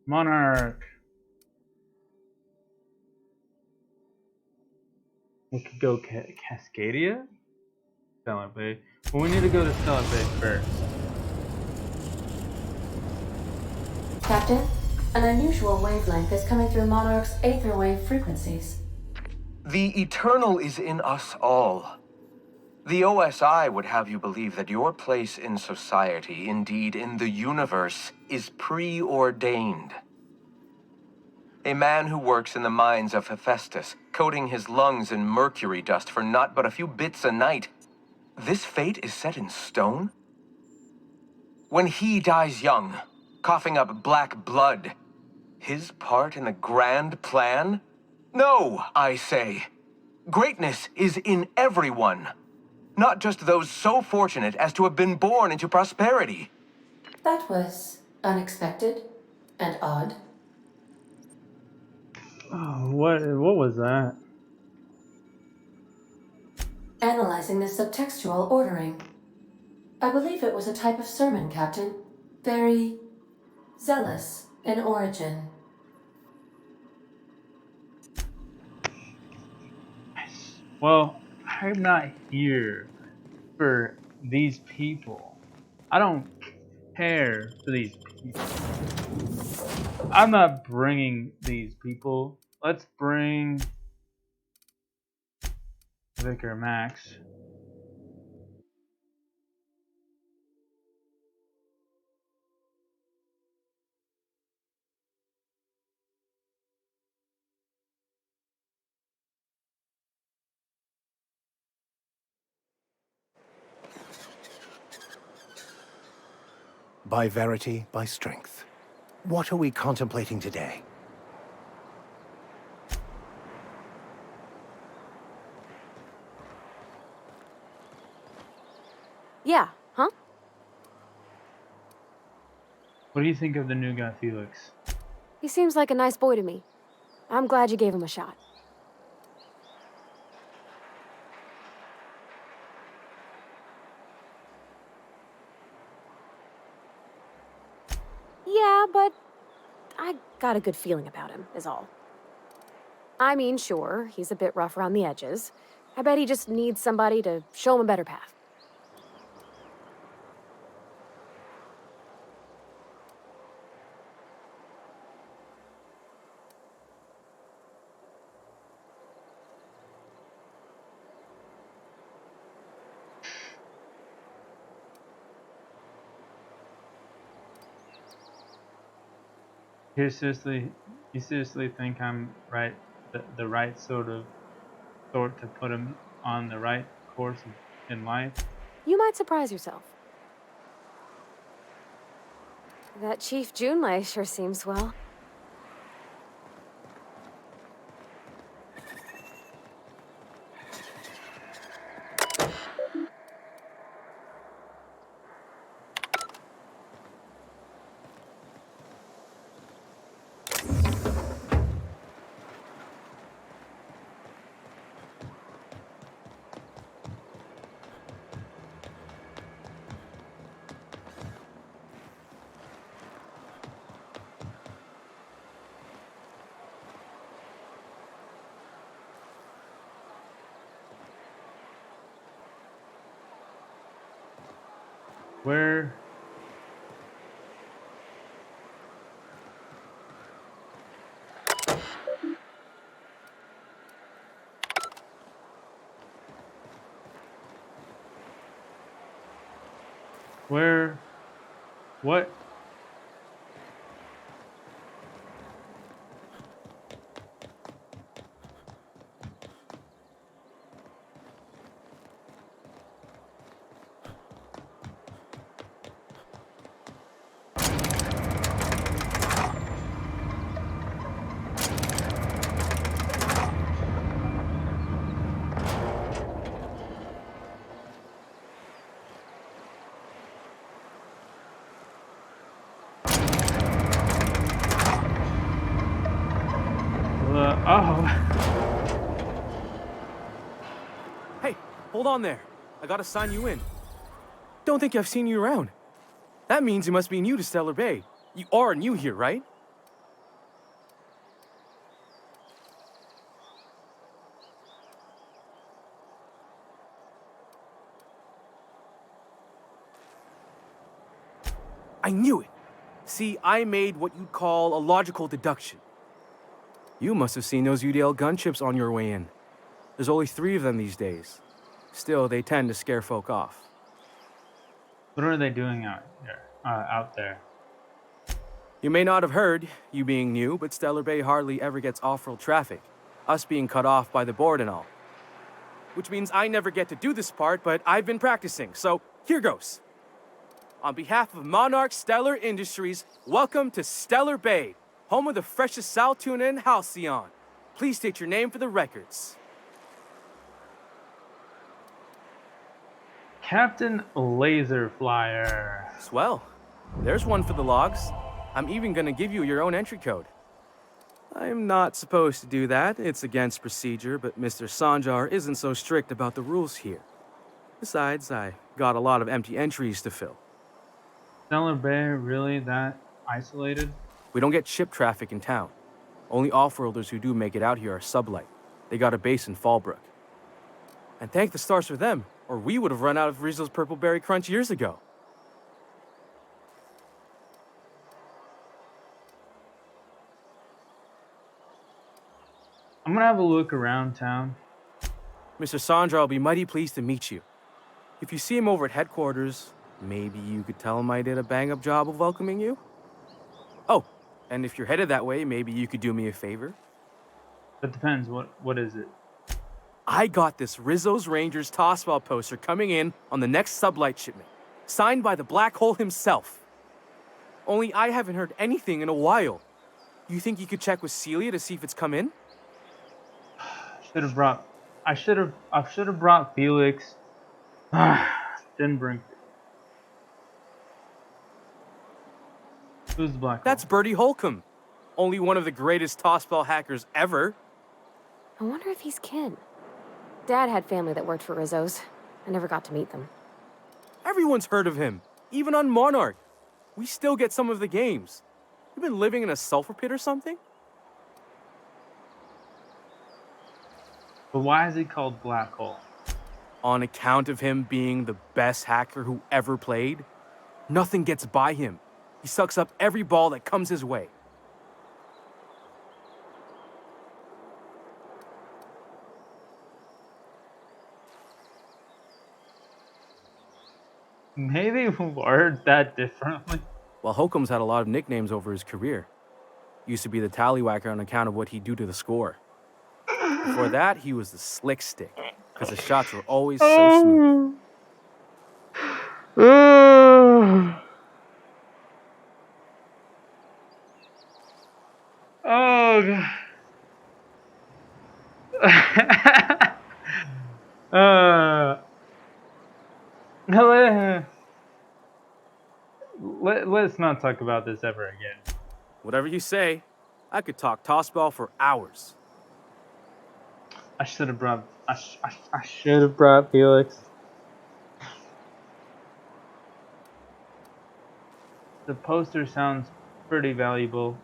Monarch. We could go Cascadia? Stellar Bay. Well, we need to go to Stellar Bay first. Captain, an unusual wavelength is coming through Monarch's aether wave frequencies. The eternal is in us all. The OSI would have you believe that your place in society, indeed in the universe, is preordained. A man who works in the mines of Hephaestus, coating his lungs in mercury dust for naught but a few bits a night. This fate is set in stone? When he dies young, coughing up black blood, his part in the grand plan? No, I say. Greatness is in everyone. Not just those so fortunate as to have been born into prosperity. That was unexpected and odd. Oh, what was that? Analyzing the subtextual ordering. I believe it was a type of sermon, Captain. Very zealous in origin. Well, I'm not here for these people. I don't care for these people. I'm not bringing these people. Let's bring Vicar Max. By verity, by strength. What are we contemplating today? Yeah, huh? What do you think of the new guy, Felix? He seems like a nice boy to me. I'm glad you gave him a shot. Yeah, but I got a good feeling about him, is all. I mean, sure, he's a bit rough around the edges. I bet he just needs somebody to show him a better path. You seriously think I'm right, the right sort to put him on the right course in life? You might surprise yourself. That Chief Junlei sure seems swell. Where? Where? What? Oh. Hey, hold on there. I gotta sign you in. Don't think I've seen you around. That means you must be new to Stellar Bay. You are new here, right? I knew it. See, I made what you'd call a logical deduction. You must have seen those UDL gunships on your way in. There's only 3 of them these days. Still, they tend to scare folk off. What are they doing out there? You may not have heard, you being new, but Stellar Bay hardly ever gets off-road traffic. Us being cut off by the board and all. Which means I never get to do this part, but I've been practicing, so here goes. On behalf of Monarch Stellar Industries, welcome to Stellar Bay, home of the freshest sal tuna in Halcyon. Please state your name for the records. Captain Laser Flyer. Swell. There's one for the logs. I'm even gonna give you your own entry code. I'm not supposed to do that. It's against procedure, but Mr. Sanjar isn't so strict about the rules here. Besides, I got a lot of empty entries to fill. Stellar Bay really that isolated? We don't get ship traffic in town. Only off-worlders who do make it out here are Sublight. They got a base in Fallbrook. And thank the stars for them, or we would have run out of Rizzo's Purple Berry Crunch years ago. I'm gonna have a look around town. Mr. Sandra will be mighty pleased to meet you. If you see him over at headquarters, maybe you could tell him I did a bang-up job of welcoming you? Oh, and if you're headed that way, maybe you could do me a favor? That depends. What is it? I got this Rizzo's Rangers Tosswell poster coming in on the next Sublight shipment, signed by the Black Hole himself. Only I haven't heard anything in a while. You think you could check with Celia to see if it's come in? I should have brought Felix. Didn't bring Who's the black That's hole? Bertie Holcomb, only one of the greatest tossball hackers ever. I wonder if he's kin. Dad had family that worked for Rizzo's. I never got to meet them. Everyone's heard of him, even on Monarch. We still get some of the games. You been living in a sulfur pit or something? But why is he called Black Hole? On account of him being the best hacker who ever played, nothing gets by him. He sucks up every ball that comes his way. Maybe word that differently. Well, Holcomb's had a lot of nicknames over his career. Used to be the tallywhacker on account of what he'd do to the score. Before that, he was the slick stick, because his shots were always so smooth. Oh god. Let's not talk about this ever again. Whatever you say, I could talk tossball for hours. I should have brought. I should have brought Felix. The poster sounds pretty valuable.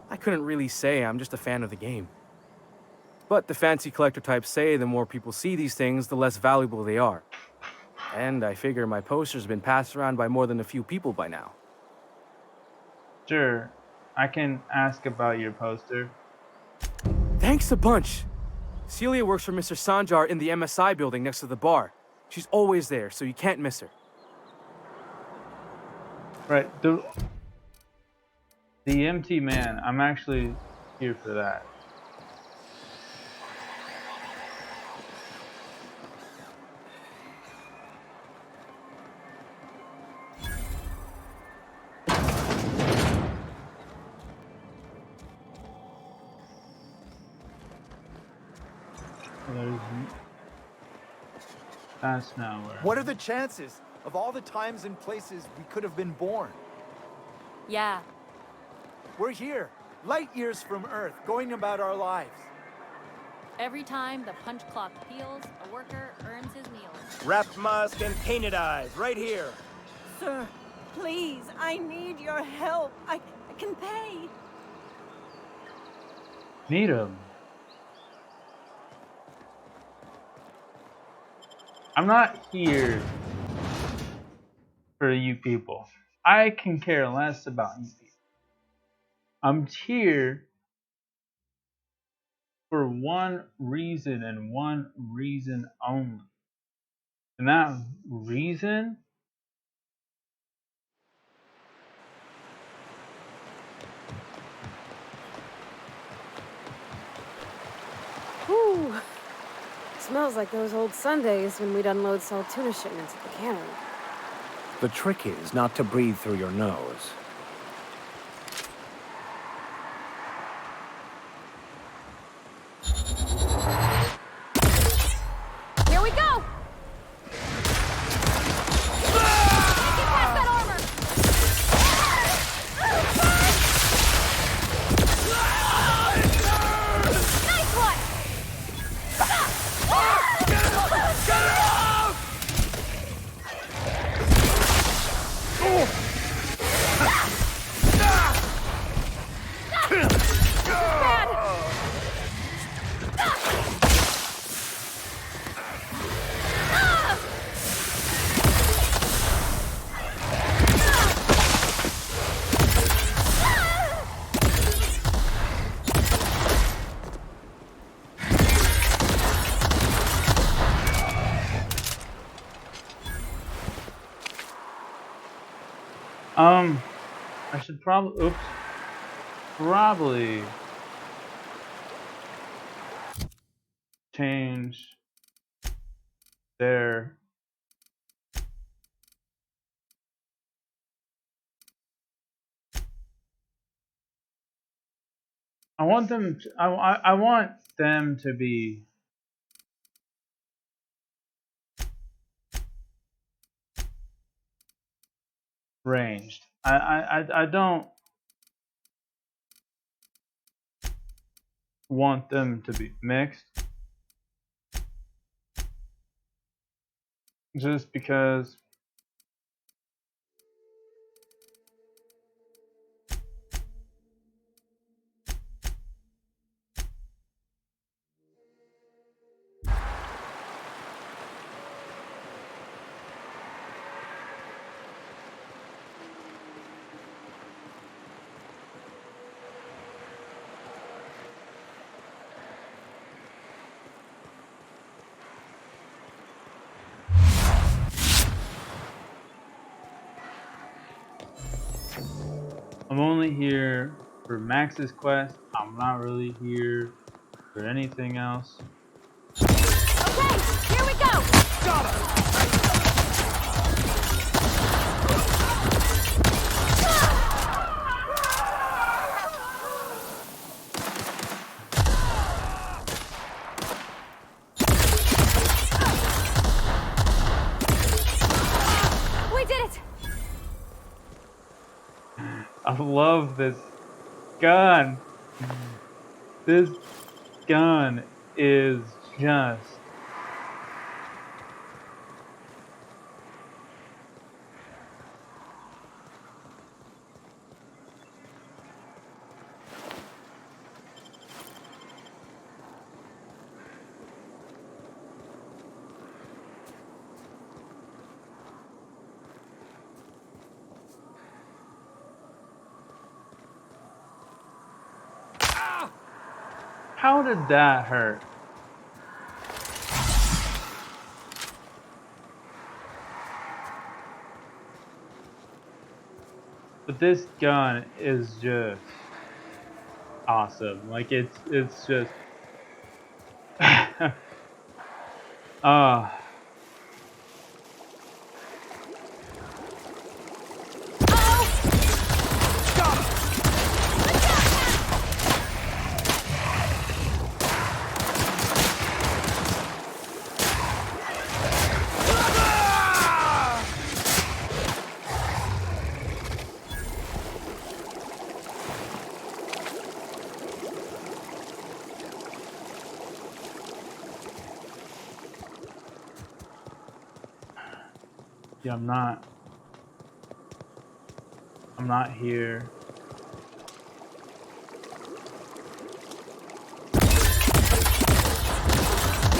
I couldn't really say, I'm just a fan of the game. But the fancy collector types say the more people see these things, the less valuable they are. And I figure my poster's been passed around by more than a few people by now. Sure, I can ask about your poster. Thanks a bunch. Celia works for Mr. Sanjar in the MSI building next to the bar. She's always there, so you can't miss her. Right, the empty man. I'm actually here for that. That's not where. What are the chances of all the times and places we could have been born? Yeah. We're here, light years from Earth, going about our lives. Every time the punch clock peels, a worker earns his meals. Wrapped musk and painted eyes, right here. Sir, please, I need your help. I can pay. Need him. I'm not here for you people. I can care less about you people. I'm here for one reason and one reason only. And that reason Whew. Smells like those old Sundays when we'd unload salt tuna shipments at the cannery. The trick is not to breathe through your nose. Here we go! Get past that armor! Nice one! I should probably change their I want them to be ranged. I don't want them to be mixed. Just because I'm only here for Max's quest. I'm not really here for anything else. Okay, here we go! Got her! We did it! I love this gun. This gun is just how did that hurt? But this gun is just awesome. Like it's just yeah, I'm not here. Here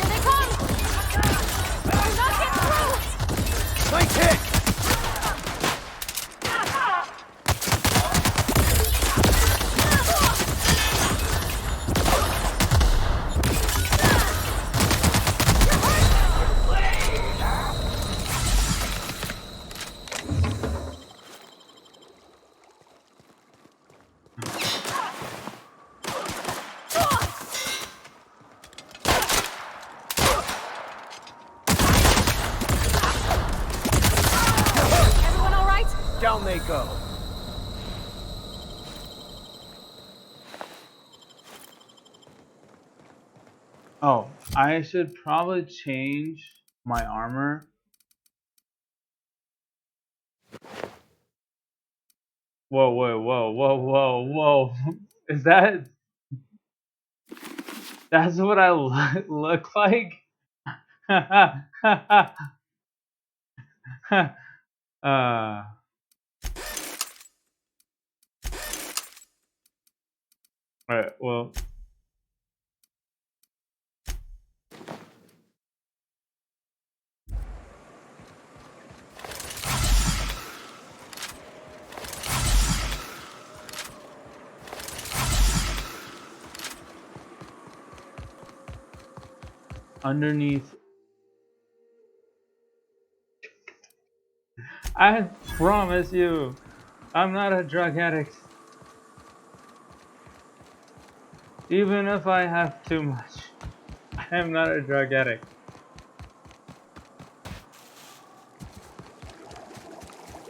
they come! Do not get through! Nice hit! Everyone all right? Down they go. Oh, I should probably change my armor. Whoa, whoa, whoa, whoa, whoa, whoa. Is that... That's what I look like? Alright, well... Underneath... I promise you, I'm not a drug addict. Even if I have too much, I am not a drug addict.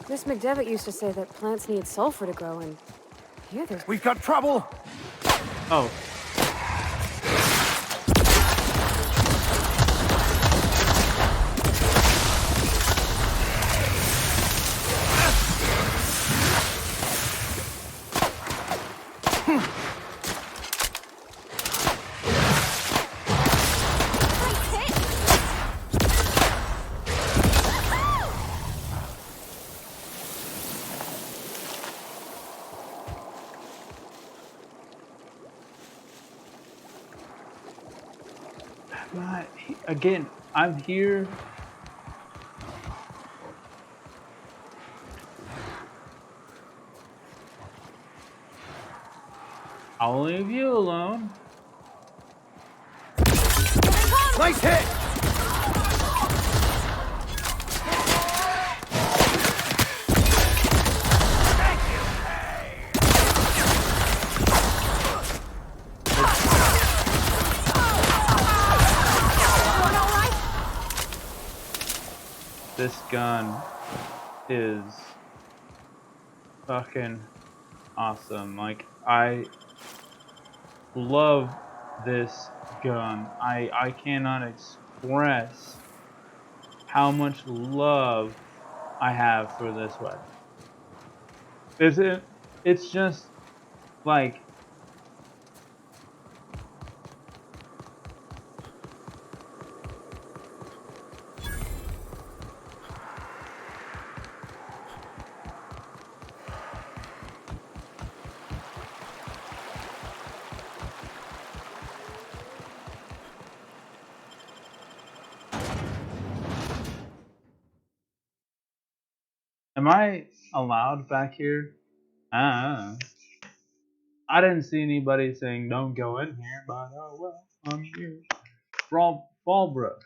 Miss McDevitt used to say that plants need sulfur to grow, and here there's... We've got trouble! Oh. But again, I'm here. I'll leave you alone. Nice hit! This gun is fucking awesome. Like, I love this gun. I cannot express how much love I have for this weapon. It's just like am I allowed back here? I didn't see anybody saying don't go in here, but oh well, I'm here. Fallbrook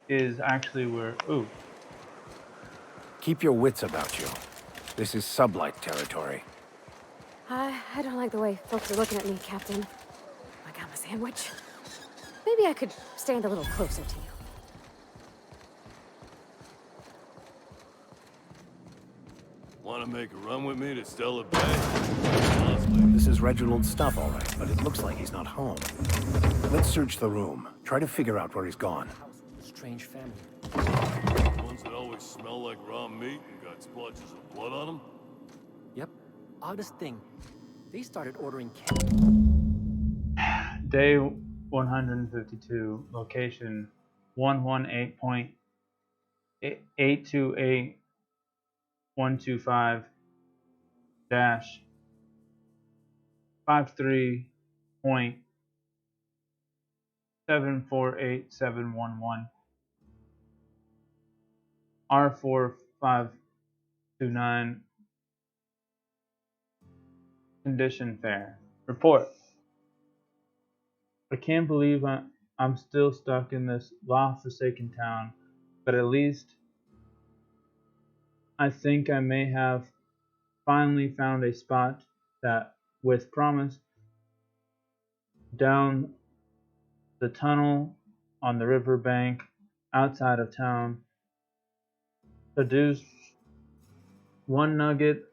is actually where. Ooh. Keep your wits about you. This is sublight territory. I don't like the way folks are looking at me, Captain. I got my sandwich. Maybe I could stand a little closer to you. Want to make a run with me to Stella Bay? This is Reginald's stuff, all right, but it looks like he's not home. Let's search the room. Try to figure out where he's gone. Strange family. Ones that always smell like raw meat and got splotches of blood on them? Yep. Oddest thing. They started ordering Day 152, location 118.82A125-53.748711. R4529. Condition fair. Report. I can't believe I'm still stuck in this law-forsaken town, but at least I think I may have finally found a spot that, with promise, down the tunnel on the river bank outside of town, produce one nugget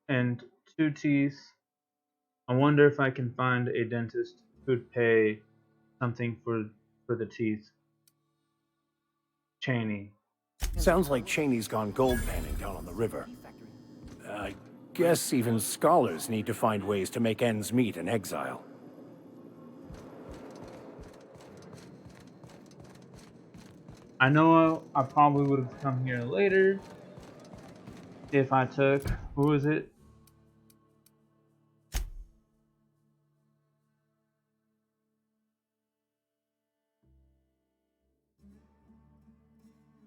and 2 teeth. I wonder if I can find a dentist who'd pay something for the teeth. Cheney. Sounds like Cheney's gone gold panning down on the river. I guess even scholars need to find ways to make ends meet in exile. I know I probably would have come here later if I took, who was it?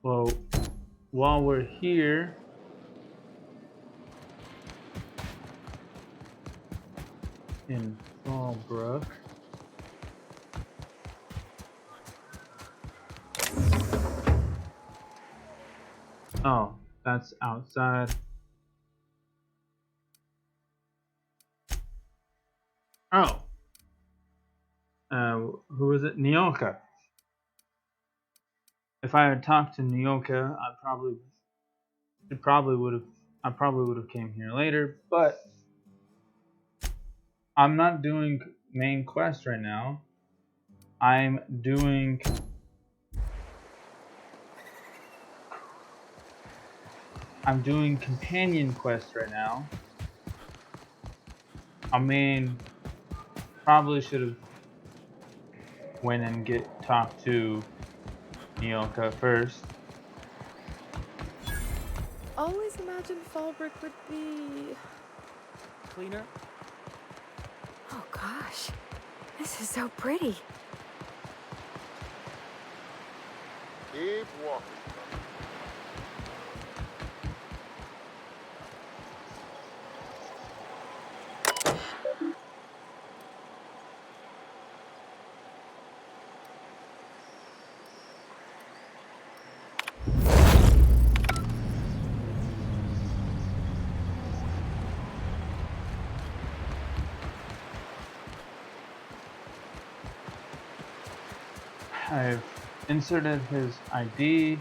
Well, while we're here, in Fallbrook, oh, that's outside. Oh, who was it? Nyoka. If I had talked to Nyoka, I probably would have came here later, but I'm not doing main quest right now. I'm doing companion quest right now. I mean, probably should have went and talked to Nyoka first. Always imagined Fallbrook would be cleaner. Oh gosh. This is so pretty. Keep walking. I've inserted his ID.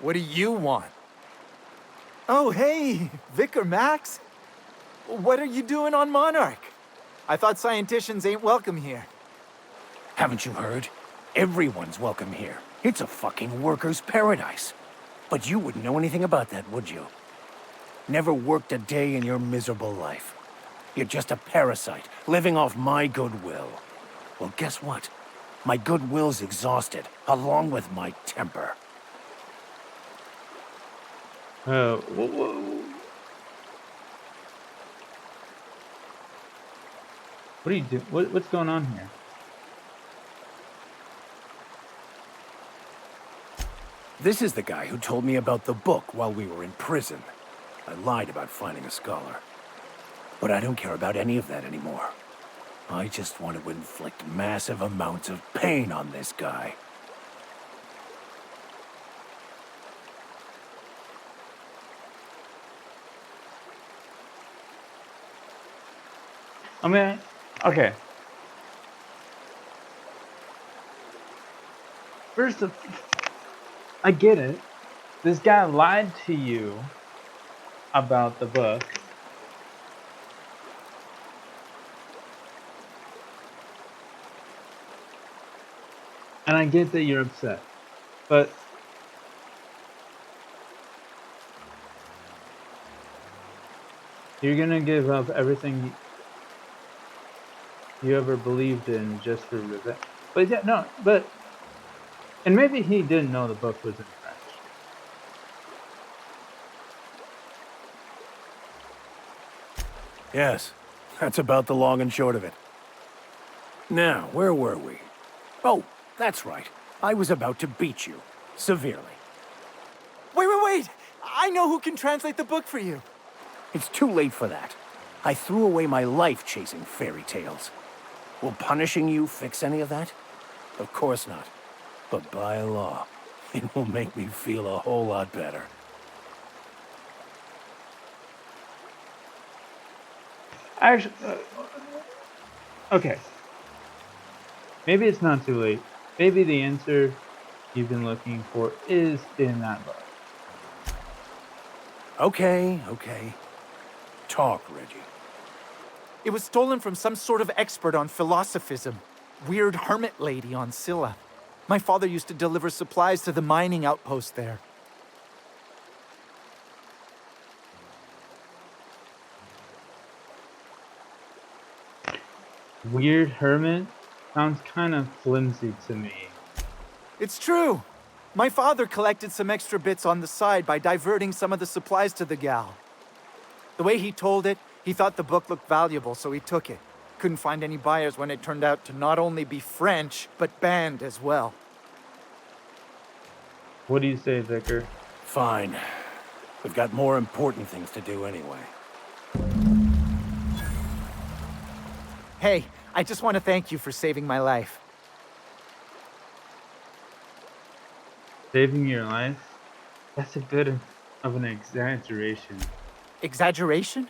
What do you want? Oh, hey, Vicar Max. What are you doing on Monarch? I thought scienticians ain't welcome here. Haven't you heard? Everyone's welcome here. It's a fucking worker's paradise. But you wouldn't know anything about that, would you? Never worked a day in your miserable life. You're just a parasite, living off my goodwill. Well, guess what? My goodwill's exhausted, along with my temper. What are you doing? What's going on here? This is the guy who told me about the book while we were in prison. I lied about finding a scholar. But I don't care about any of that anymore. I just want to inflict massive amounts of pain on this guy. I mean, okay. First of, I get it. This guy lied to you about the book. And I get that you're upset. But you're gonna give up everything you ever believed in just for revenge. But yeah, no, but... And maybe he didn't know the book was in French. Yes, that's about the long and short of it. Now, where were we? Oh, that's right. I was about to beat you. Severely. Wait! I know who can translate the book for you. It's too late for that. I threw away my life chasing fairy tales. Will punishing you fix any of that? Of course not. But by law, it will make me feel a whole lot better. Actually, okay. Maybe it's not too late. Maybe the answer you've been looking for is in that book. Okay. Talk, Reggie. It was stolen from some sort of expert on philosophism. Weird hermit lady on Scylla. My father used to deliver supplies to the mining outpost there. Weird hermit? Sounds kind of flimsy to me. It's true. My father collected some extra bits on the side by diverting some of the supplies to the gal. The way he told it, he thought the book looked valuable, so he took it. Couldn't find any buyers when it turned out to not only be French, but banned as well. What do you say, Vicar? Fine. We've got more important things to do anyway. Hey, I just want to thank you for saving my life. Saving your life? That's a bit of an exaggeration. Exaggeration?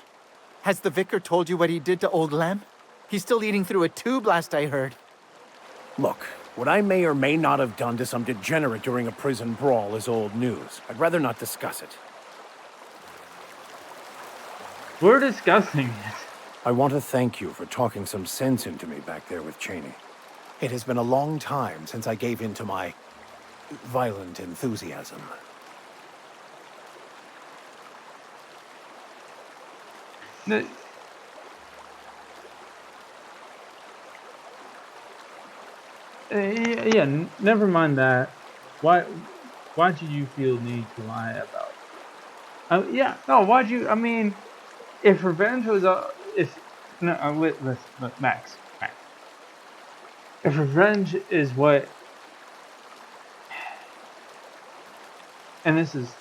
Has the vicar told you what he did to old Lem? He's still eating through a tube, last I heard. Look, What I may or may not have done to some degenerate during a prison brawl is old news. I'd rather not discuss it. We're discussing it. I want to thank you for talking some sense into me back there with Cheney. It has been a long time since I gave in to my violent enthusiasm. The- yeah, never mind that. Why did you feel need to lie about it? Yeah, no, why'd you, I mean, if revenge was, no, Max. If revenge is what, and this is,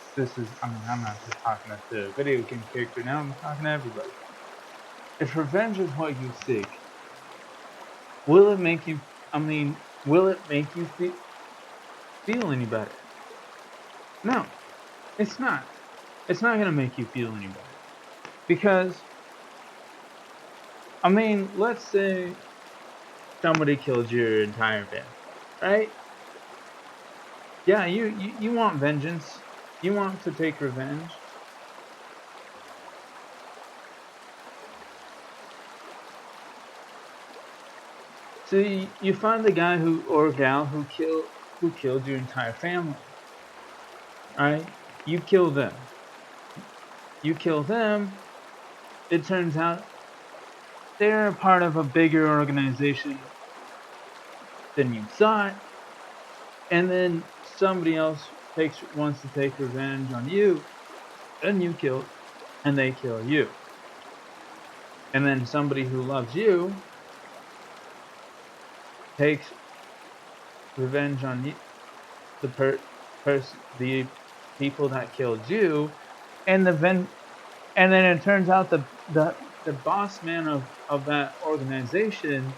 I mean, I'm not just talking to the video game character now, I'm talking to everybody. If revenge is what you seek, will it make you, will it make you feel any better? No, it's not. It's not gonna make you feel any better. Because, I mean, let's say somebody killed your entire family, right? Yeah, you want vengeance. You want to take revenge. So you find the guy or gal who killed your entire family. Right? You kill them. You kill them. It turns out they're a part of a bigger organization than you thought, and then somebody else wants to take revenge on you, and you kill, and they kill you, and then somebody who loves you takes revenge on you, the people that killed you, and then it turns out the boss man of that organization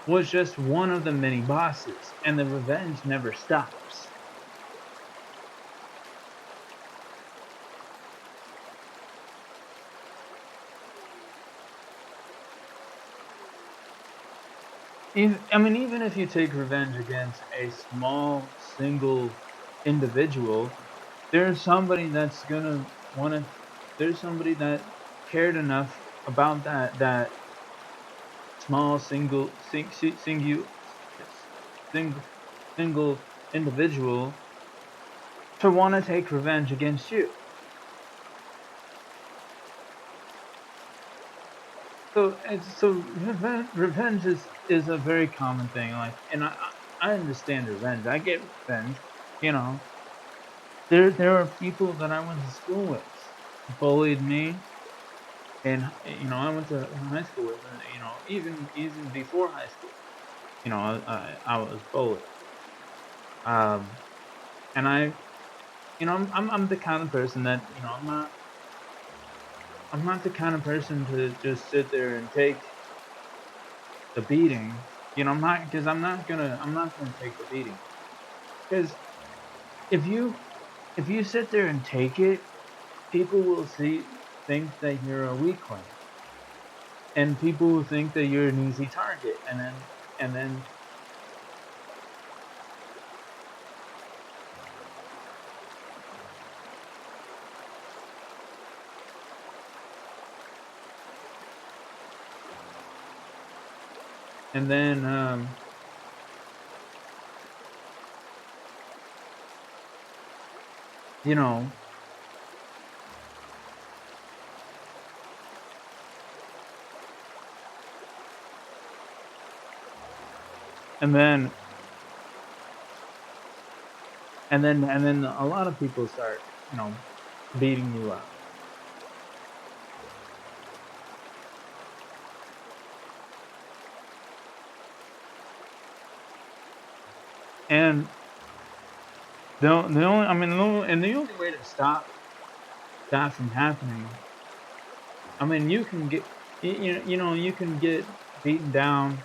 was just one of the many bosses, and the revenge never stops. Even if you take revenge against a small single individual, there's somebody that's gonna there's somebody that cared enough about that small single individual to want to take revenge against you. So revenge is a very common thing. Like, and I understand revenge. I get revenge. You know, there are people that I went to school with bullied me, and I went to high school with, even before high school, I was bullied. And I'm the kind of person that I'm not the kind of person to just sit there and take the beating. I'm not gonna take the beating. Because if you sit there and take it, people will think that you're a weakling, and people will think that you're an easy target, and then and then a lot of people start, beating you up. And the only way to stop that from happening, you can get you can get beaten down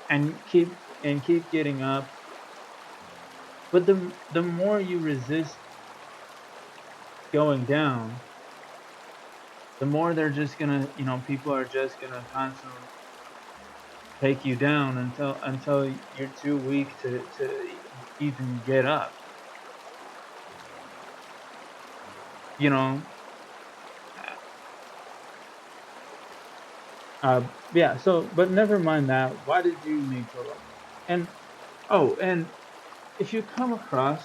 and keep getting up, but the more you resist going down, the more they're just gonna, people are just gonna constantly take you down until you're too weak to even get up. You know. Yeah. So, but never mind that. Why did you need to look? And and if you come across,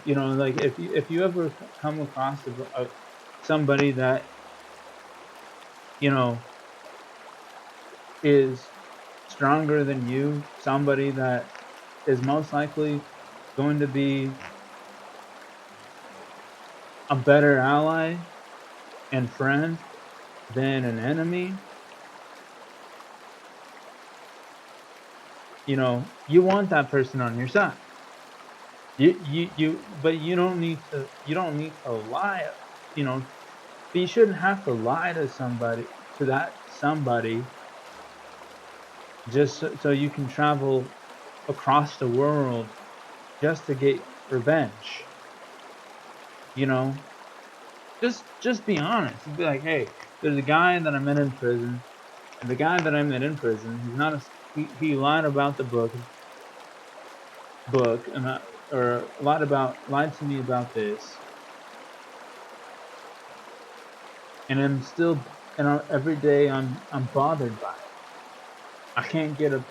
you know, like if you ever come across somebody that, you know, is stronger than you, somebody that is most likely going to be a better ally and friend than an enemy, you know, you want that person on your side. But you don't need to lie, you know, but you shouldn't have to lie to somebody just so you can travel across the world just to get revenge. You know, just be honest. Be like, hey, there's a guy that I met in prison, and the guy that I met in prison, he's not he lied about the book, and lied to me about this, and every day I'm bothered by it. I can't get a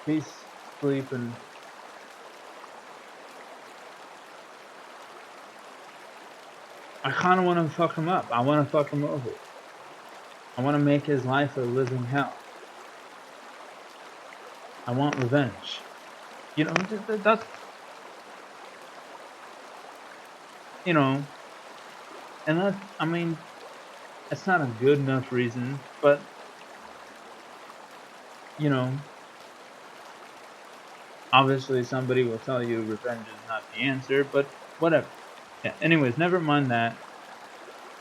peace sleep, and I kind of want to fuck him up. I want to fuck him over. I want to make his life a living hell. I want revenge. You know, that's, you know, and that, I mean, it's not a good enough reason, but, you know, obviously somebody will tell you revenge is not the answer, but whatever. Yeah, anyways, never mind that.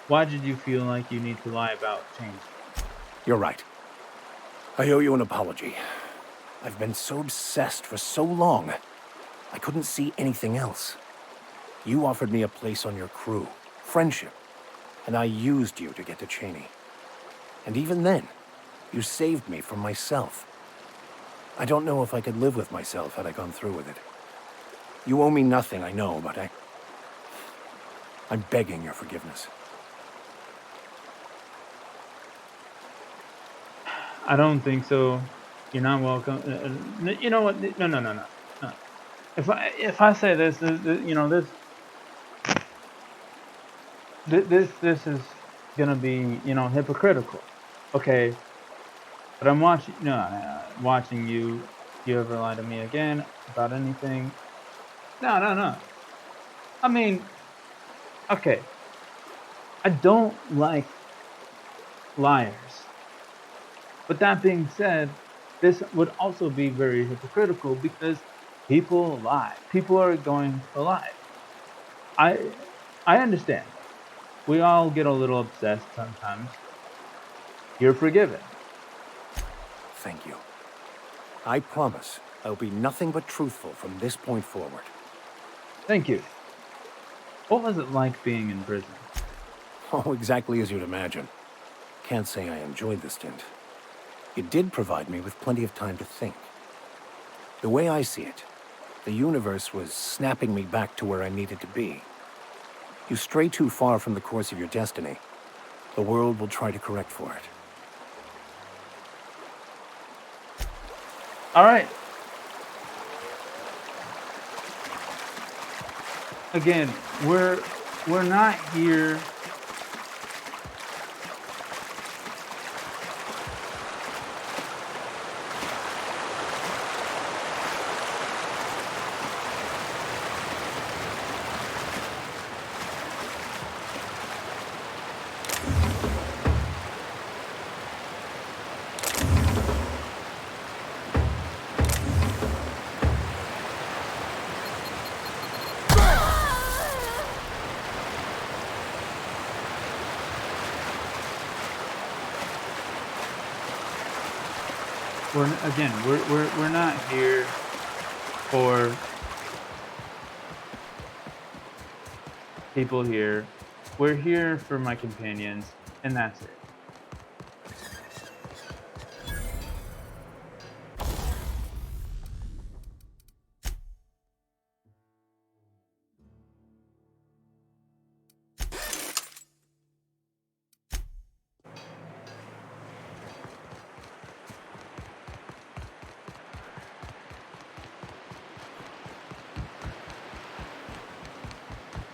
Why did you feel like you need to lie about change? You're right. I owe you an apology. I've been so obsessed for so long, I couldn't see anything else. You offered me a place on your crew, friendship, and I used you to get to Cheney. And even then, you saved me from myself. I don't know if I could live with myself had I gone through with it. You owe me nothing, I know, but I'm begging your forgiveness. I don't think so. You're not welcome. You know what? No. If I say this, you know, this is gonna be, you know, hypocritical. Okay, but I'm watching you. You ever lie to me again about anything? No. I mean, okay. I don't like liars. But that being said, this would also be very hypocritical because people lie. People are going to lie. I understand. We all get a little obsessed sometimes. You're forgiven. Thank you. I promise I'll be nothing but truthful from this point forward. Thank you. What was it like being in prison? Oh, exactly as you'd imagine. Can't say I enjoyed the stint. It did provide me with plenty of time to think. The way I see it, the universe was snapping me back to where I needed to be. You stray too far from the course of your destiny, the world will try to correct for it. All right. Again, we're not here we're not here for people here. We're here for my companions, and that's it.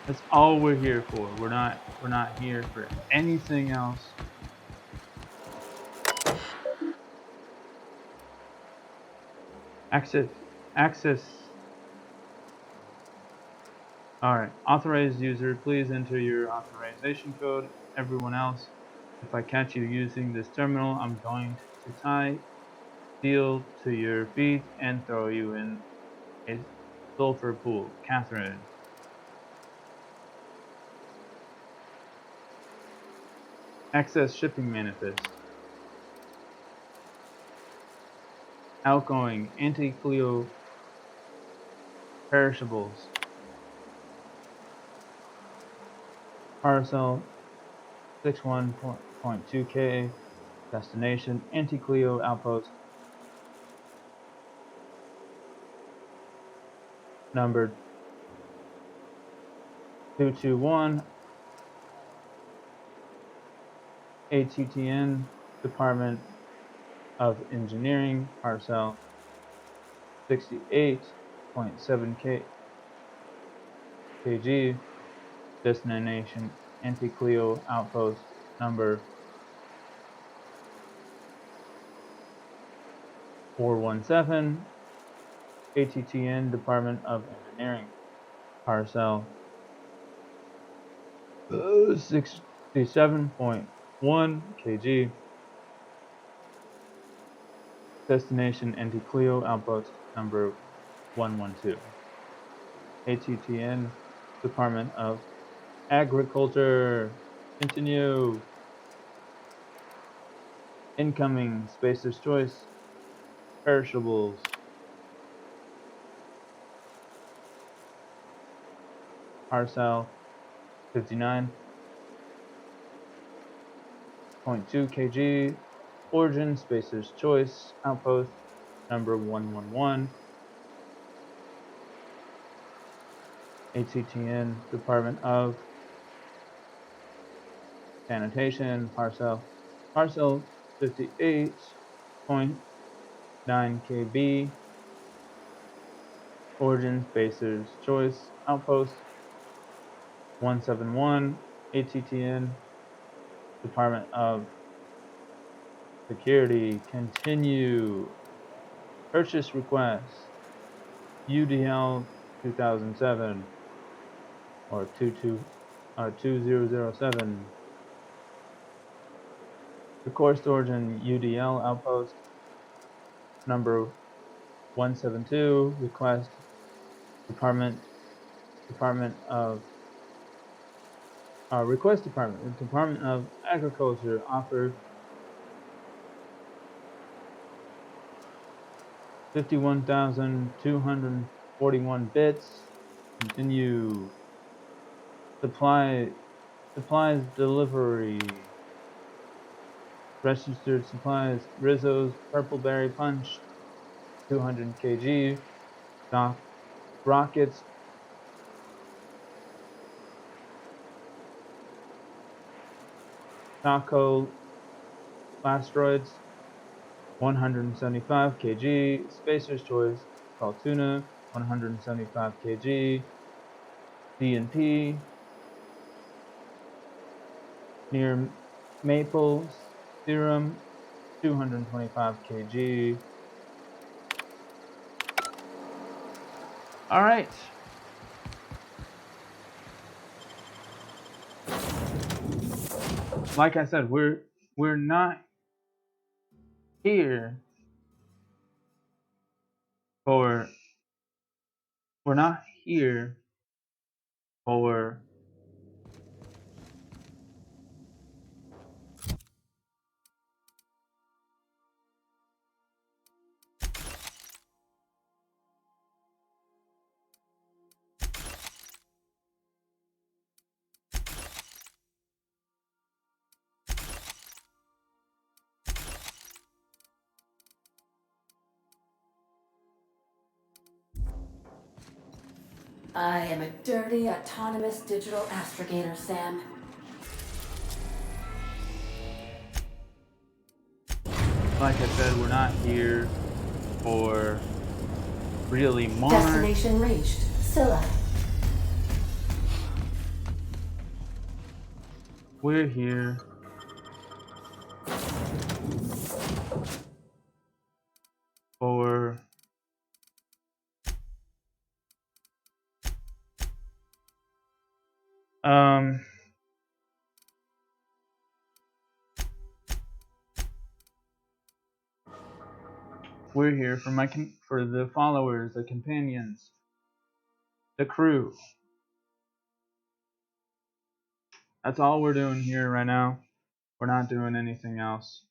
That's all we're here for. We're not here for anything else. Access. Alright, authorized user, please enter your authorization code. Everyone else, if I catch you using this terminal, I'm going to tie steel to your feet and throw you in a sulfur pool. Catherine. Access shipping manifest. Outgoing anti-Cleo perishables. Parcel 61.2K. Destination anti-Cleo outpost. Number 221. ATTN Department of Engineering. Parcel 68.7 kg. Destination anti-Cleo outpost number 417. ATTN Department of Engineering. Parcel 67.1 kg. Destination anti-Cleo outpost number 112. ATTN Department of Agriculture. Continue. Incoming Spacer's Choice perishables. Parcel 59.2 kg. Origin Spacer's Choice outpost number 111. ATTN Department of Sanitation. Parcel 58.9 kb. Origin Spacer's Choice outpost 171. ATTN Department of Security. Continue. Purchase request UDL 2007 or 2007. The Course Origin UDL outpost number 172. Request Department of Department of Agriculture offer 51,241 bits. Continue. Supplies delivery. Registered supplies. Rizzo's Purple Berry Punch 200 kg. Doc rockets. Taco Blastoids 175 kg. Spacer's Choice Saltuna 175 kg. DNP near Maple Serum 225 kg. All right. Like I said, we're not here for I am a dirty, autonomous digital astrogator, Sam. Like I said, we're not here for really Mars. Destination reached. Scylla. we're here for we're here for for the followers, the companions, the crew. That's all we're doing here right now. We're not doing anything else.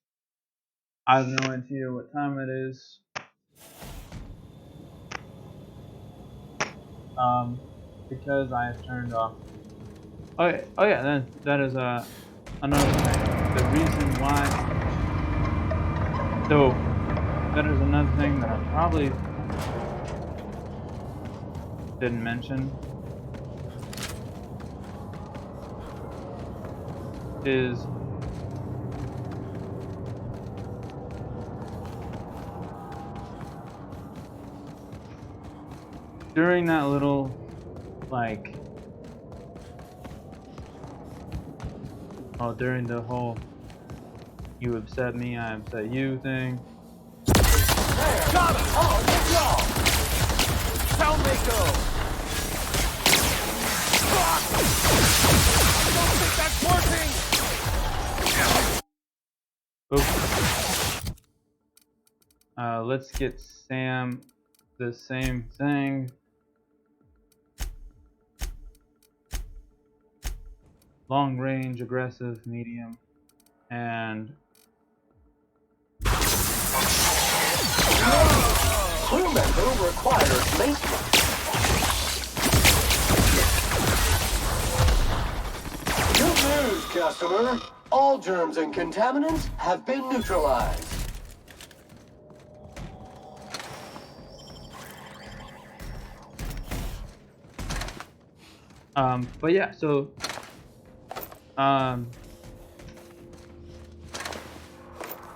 I have no idea what time it is. Because I have turned off. Oh yeah, that is another thing. The reason why. So that is another thing that I probably didn't mention. Is during that little, like, during the whole "you upset me, I upset you" thing. Got him! Oh, good job! Soundmaker! I don't think that's working! Let's get Sam the same thing. Long range, aggressive, medium, and Crew member requires maintenance. Good news, customer. All germs and contaminants have been neutralized. But yeah, so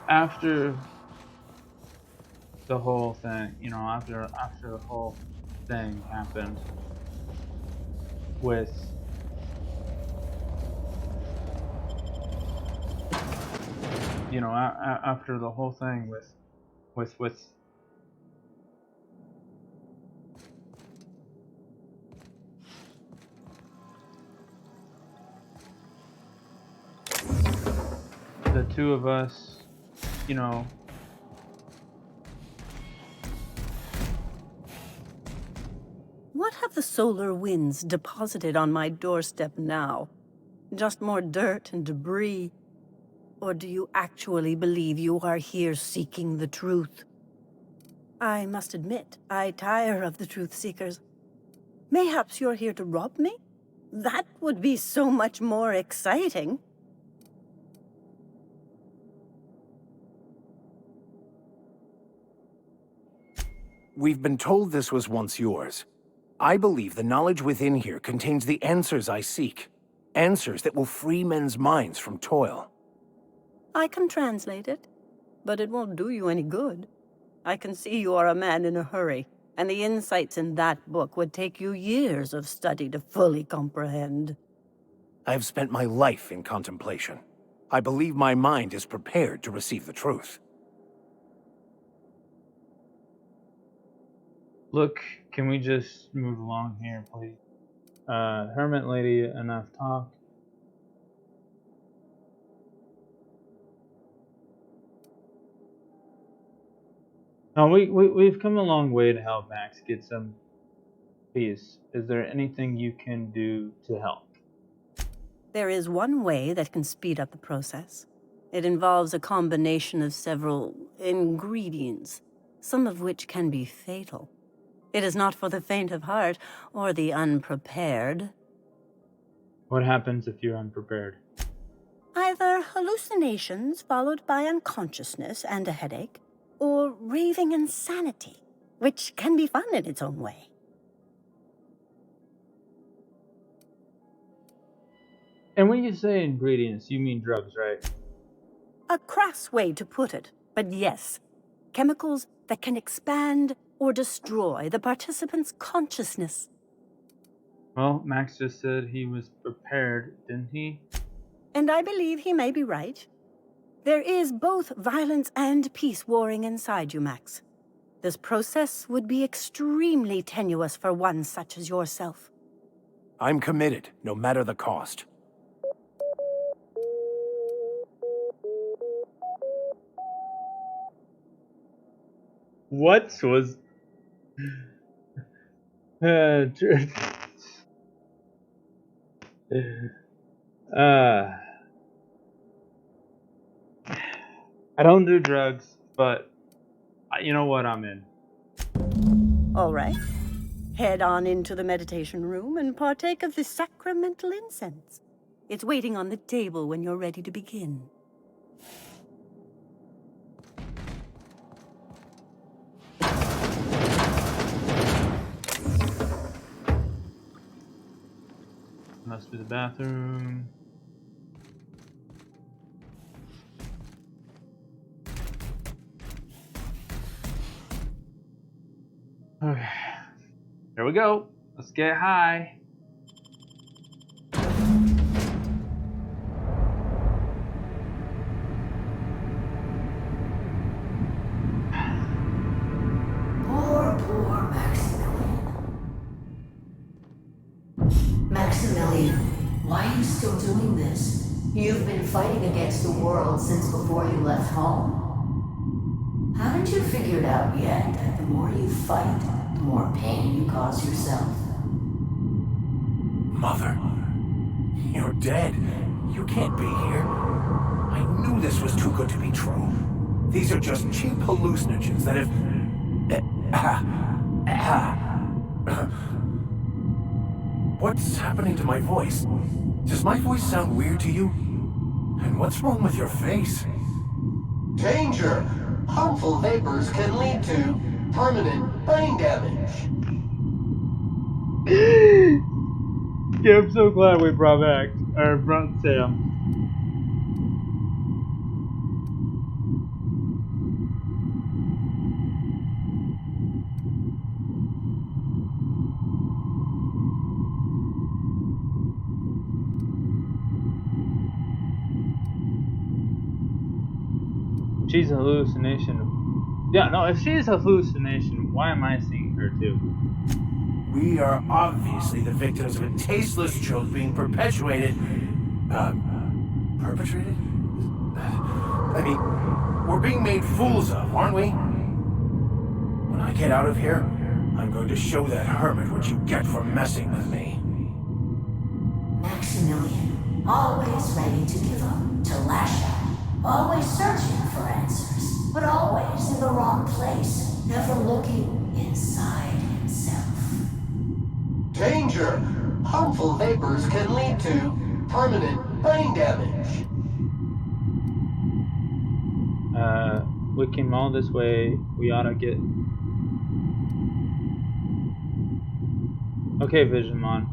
after the whole thing, after the whole thing happened with after the whole thing with the two of us, What have the solar winds deposited on my doorstep now? Just more dirt and debris? Or do you actually believe you are here seeking the truth? I must admit, I tire of the truth seekers. Mayhaps you're here to rob me? That would be so much more exciting. We've been told this was once yours. I believe the knowledge within here contains the answers I seek. Answers that will free men's minds from toil. I can translate it, but it won't do you any good. I can see you are a man in a hurry, and the insights in that book would take you years of study to fully comprehend. I have spent my life in contemplation. I believe my mind is prepared to receive the truth. Look, can we just move along here, please? Hermit lady, enough talk. No, we've come a long way to help Max get some peace. Is there anything you can do to help? There is one way that can speed up the process. It involves a combination of several ingredients, some of which can be fatal. It is not for the faint of heart or the unprepared. What happens if you're unprepared? Either hallucinations followed by unconsciousness and a headache, or raving insanity, which can be fun in its own way. And when you say ingredients, you mean drugs, right? A crass way to put it, but yes. Chemicals that can expand or destroy the participant's consciousness. Well, Max just said he was prepared, didn't he? And I believe he may be right. There is both violence and peace warring inside you, Max. This process would be extremely tenuous for one such as yourself. I'm committed, no matter the cost. What was... I don't do drugs, but you know what, I'm in. All right. Head on into the meditation room and partake of the sacramental incense. It's waiting on the table when you're ready to begin. Must be the bathroom. Okay. Here we go. Let's get high. Poor Maximilian. Maximilian, why are you still doing this? You've been fighting against the world since before you left home. Haven't you figured out yet that the more you fight, the more pain you cause yourself? Mother, you're dead. You can't be here. I knew this was too good to be true. These are just cheap hallucinogens that have... What's happening to my voice? Does my voice sound weird to you? And what's wrong with your face? Danger! Harmful vapors can lead to permanent brain damage. Yeah, I'm so glad we brought Sam. She's a hallucination. Yeah, no, if she's a hallucination, why am I seeing her too? We are obviously the victims of a tasteless joke being perpetuated. Perpetrated? I mean, we're being made fools of, aren't we? When I get out of here, I'm going to show that hermit what you get for messing with me. Maximilian, always ready to give up, to lash out. Always searching for answers, but always in the wrong place, never looking inside himself. Danger! Harmful vapors can lead to permanent brain damage. We came all this way. We ought to get... Okay, Visionmon.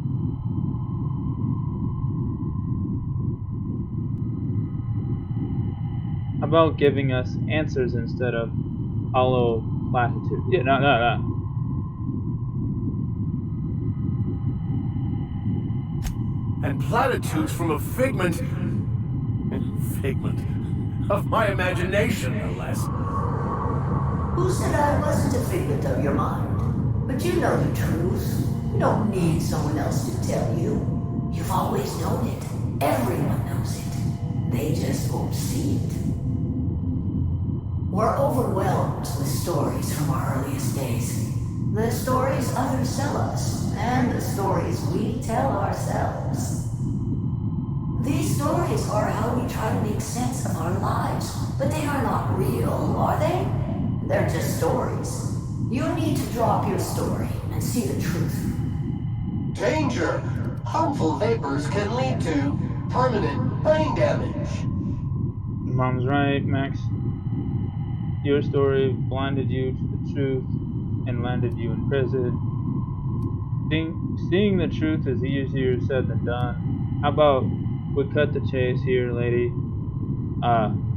How about giving us answers instead of hollow platitudes? Yeah, no. And platitudes from a figment of my imagination, no less. Who said I wasn't a figment of your mind? But you know the truth. You don't need someone else to tell you. You've always known it. Everyone knows it. They just won't see it. We're overwhelmed with stories from our earliest days. The stories others tell us, and the stories we tell ourselves. These stories are how we try to make sense of our lives, but they are not real, are they? They're just stories. You need to drop your story and see the truth. Danger! Harmful vapors can lead to permanent brain damage. Mom's right, Max. Your story blinded you to the truth and landed you in prison. Seeing the truth is easier said than done. How about we cut the chase here, lady?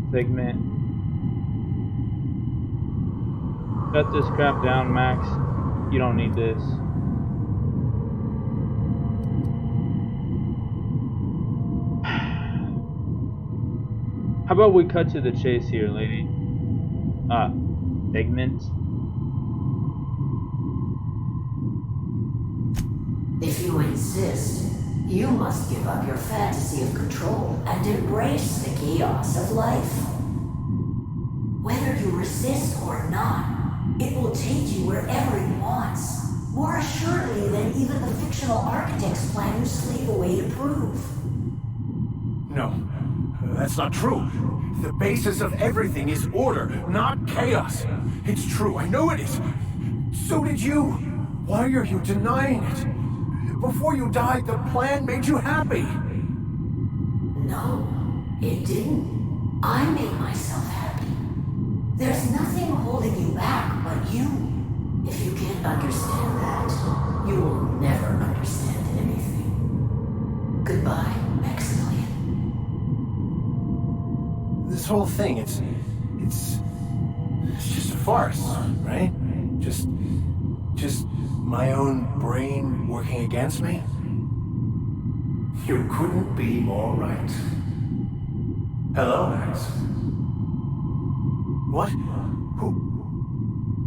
Figment. Cut this crap down, Max. You don't need this. How about we cut to the chase here, lady? Figment. If you insist, you must give up your fantasy of control and embrace the chaos of life. Whether you resist or not, it will take you wherever it wants, more assuredly than even the fictional architect's plan you slave away to prove. No, that's not true. The basis of everything is order, not chaos. It's true, I know it is. So did you. Why are you denying it? Before you died, the plan made you happy. No, it didn't. I made myself happy. There's nothing holding you back but you. If you can't understand that, you will never understand anything. Goodbye, Maximilian. This whole thing, it's just a farce, right? Just my own brain working against me? You couldn't be more right. Hello, Max. What? Who?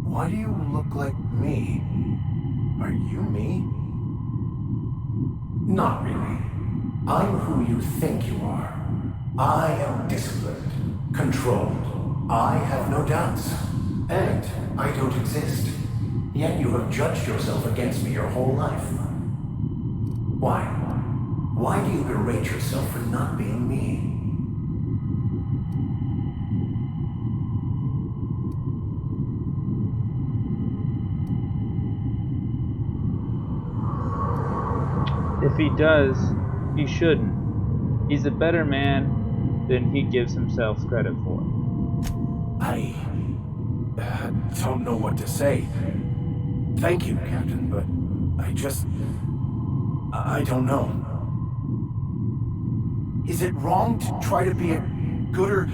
Why do you look like me? Are you me? Not really. I'm who you think you are. I am disciplined, controlled. I have no doubts. And I don't exist. Yet you have judged yourself against me your whole life. Why? Why do you berate yourself for not being me? If he does, he shouldn't. He's a better man than he gives himself credit for. I don't know what to say. Thank you, Captain, but I don't know. Is it wrong to try to be a gooder,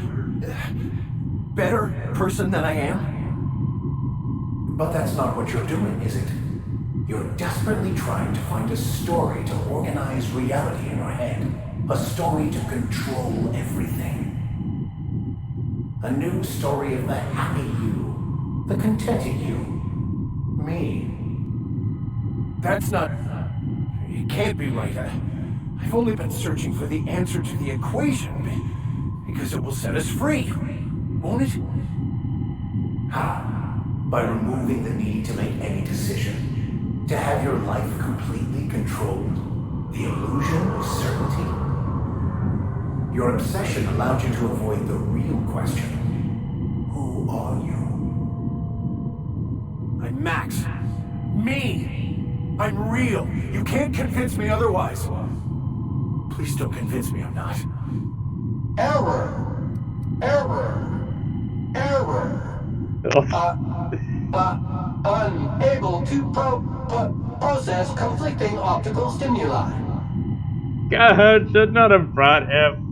better person than I am? But that's not what you're doing, is it? You're desperately trying to find a story to organize reality in your head. A story to control everything. A new story of the happy you, the contented you, me. That's not... It can't be right. I've only been searching for the answer to the equation, because it will set us free, won't it? How? By removing the need to make any decision. To have your life completely controlled. The illusion of certainty. Your obsession allowed you to avoid the real question. Who are you? I'm Max. Me! I'm real. You can't convince me otherwise. Please don't convince me I'm not. Error! Error! Error! Unable to process conflicting optical stimuli. God, should not have brought him.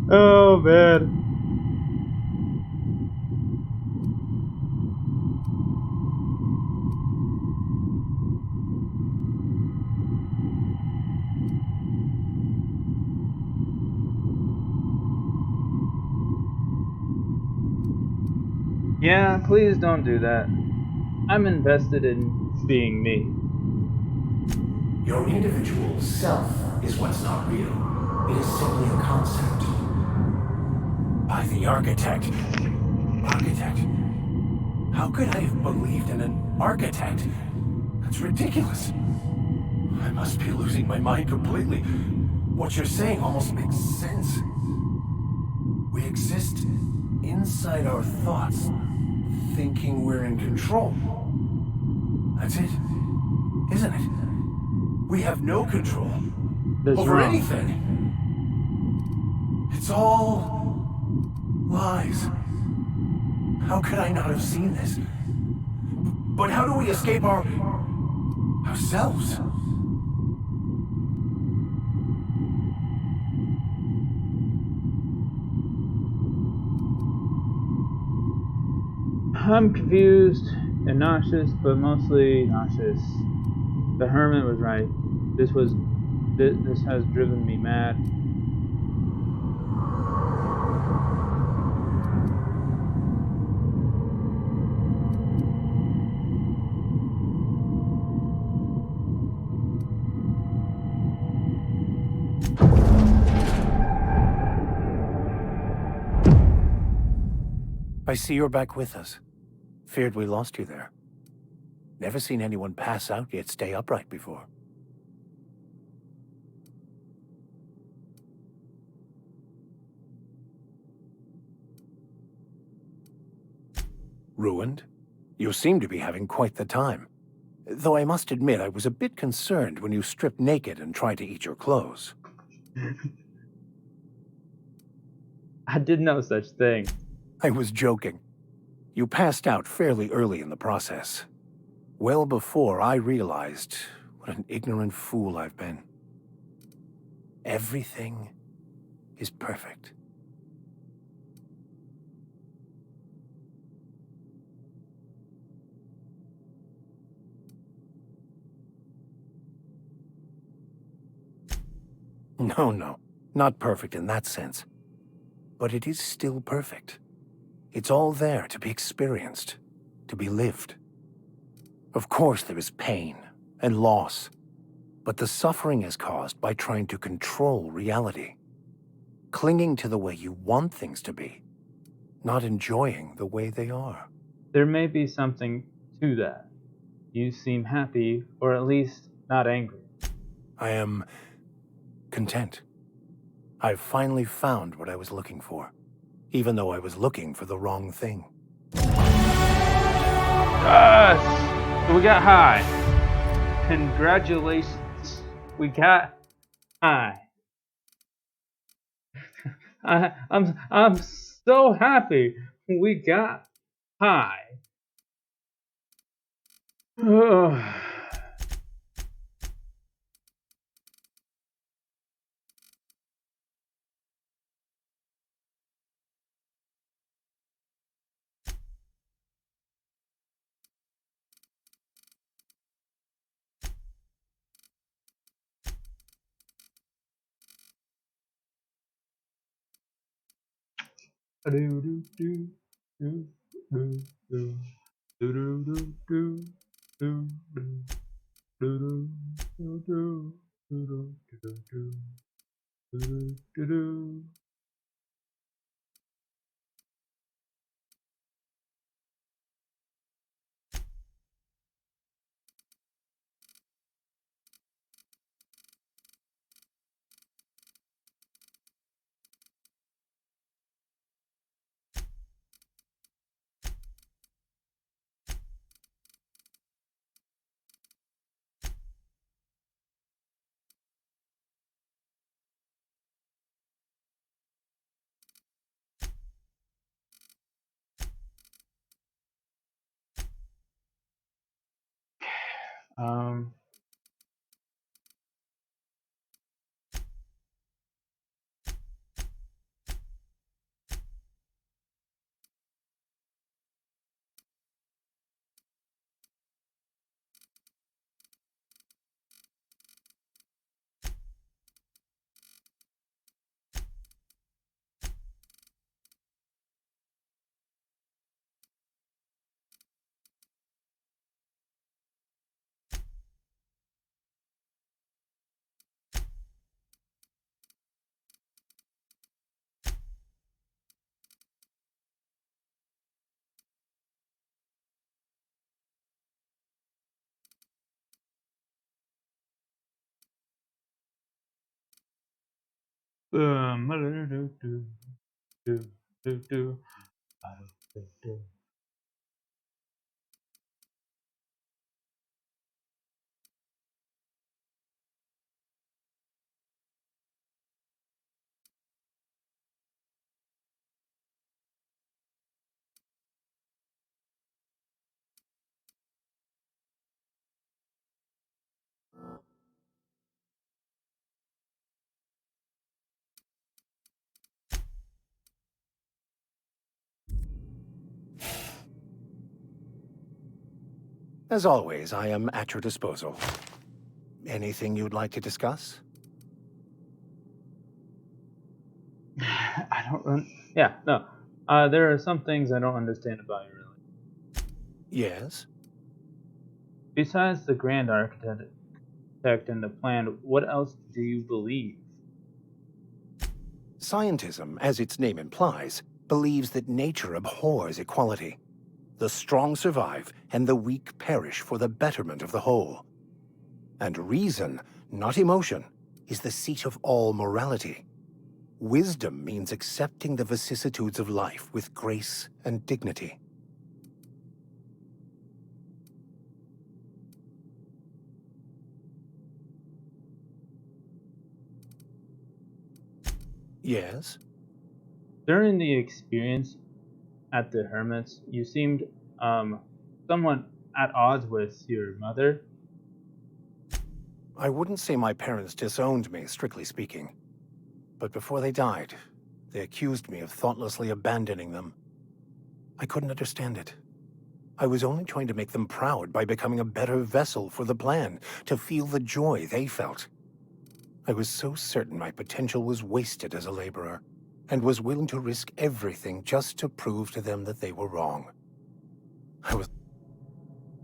Oh, man. Yeah, please don't do that. I'm invested in being me. Your individual self is what's not real. It is simply a concept. By the architect. Architect? How could I have believed in an architect? That's ridiculous. I must be losing my mind completely. What you're saying almost makes sense. We exist inside our thoughts, thinking we're in control. That's it, isn't it? We have no control over anything. It's all lies. How could I not have seen this? But how do we escape ourselves? I'm confused and nauseous, but mostly nauseous. The hermit was right. This has driven me mad. I see you're back with us. Feared we lost you there. Never seen anyone pass out yet stay upright before. Ruined? You seem to be having quite the time. Though I must admit I was a bit concerned when you stripped naked and tried to eat your clothes. I did no such thing. I was joking. You passed out fairly early in the process. Well before I realized what an ignorant fool I've been. Everything is perfect. No, not perfect in that sense. But it is still perfect. It's all there to be experienced, to be lived. Of course there is pain and loss, but the suffering is caused by trying to control reality. Clinging to the way you want things to be, not enjoying the way they are. There may be something to that. You seem happy, or at least not angry. I am content. I've finally found what I was looking for, even though I was looking for the wrong thing. Yes! We got high. Congratulations. We got high. I'm so happy. We got high. Um, As always, I am at your disposal. Anything you'd like to discuss? I don't. Yeah, no. There are some things I don't understand about you, really. Yes? Besides the grand architect and the plan, what else do you believe? Scientism, as its name implies, believes that nature abhors equality. The strong survive, and the weak perish for the betterment of the whole. And reason, not emotion, is the seat of all morality. Wisdom means accepting the vicissitudes of life with grace and dignity. Yes? During the experience at the Hermits, you seemed somewhat at odds with your mother. I wouldn't say my parents disowned me, strictly speaking. But before they died, they accused me of thoughtlessly abandoning them. I couldn't understand it. I was only trying to make them proud by becoming a better vessel for the plan, to feel the joy they felt. I was so certain my potential was wasted as a laborer, and was willing to risk everything just to prove to them that they were wrong. I was...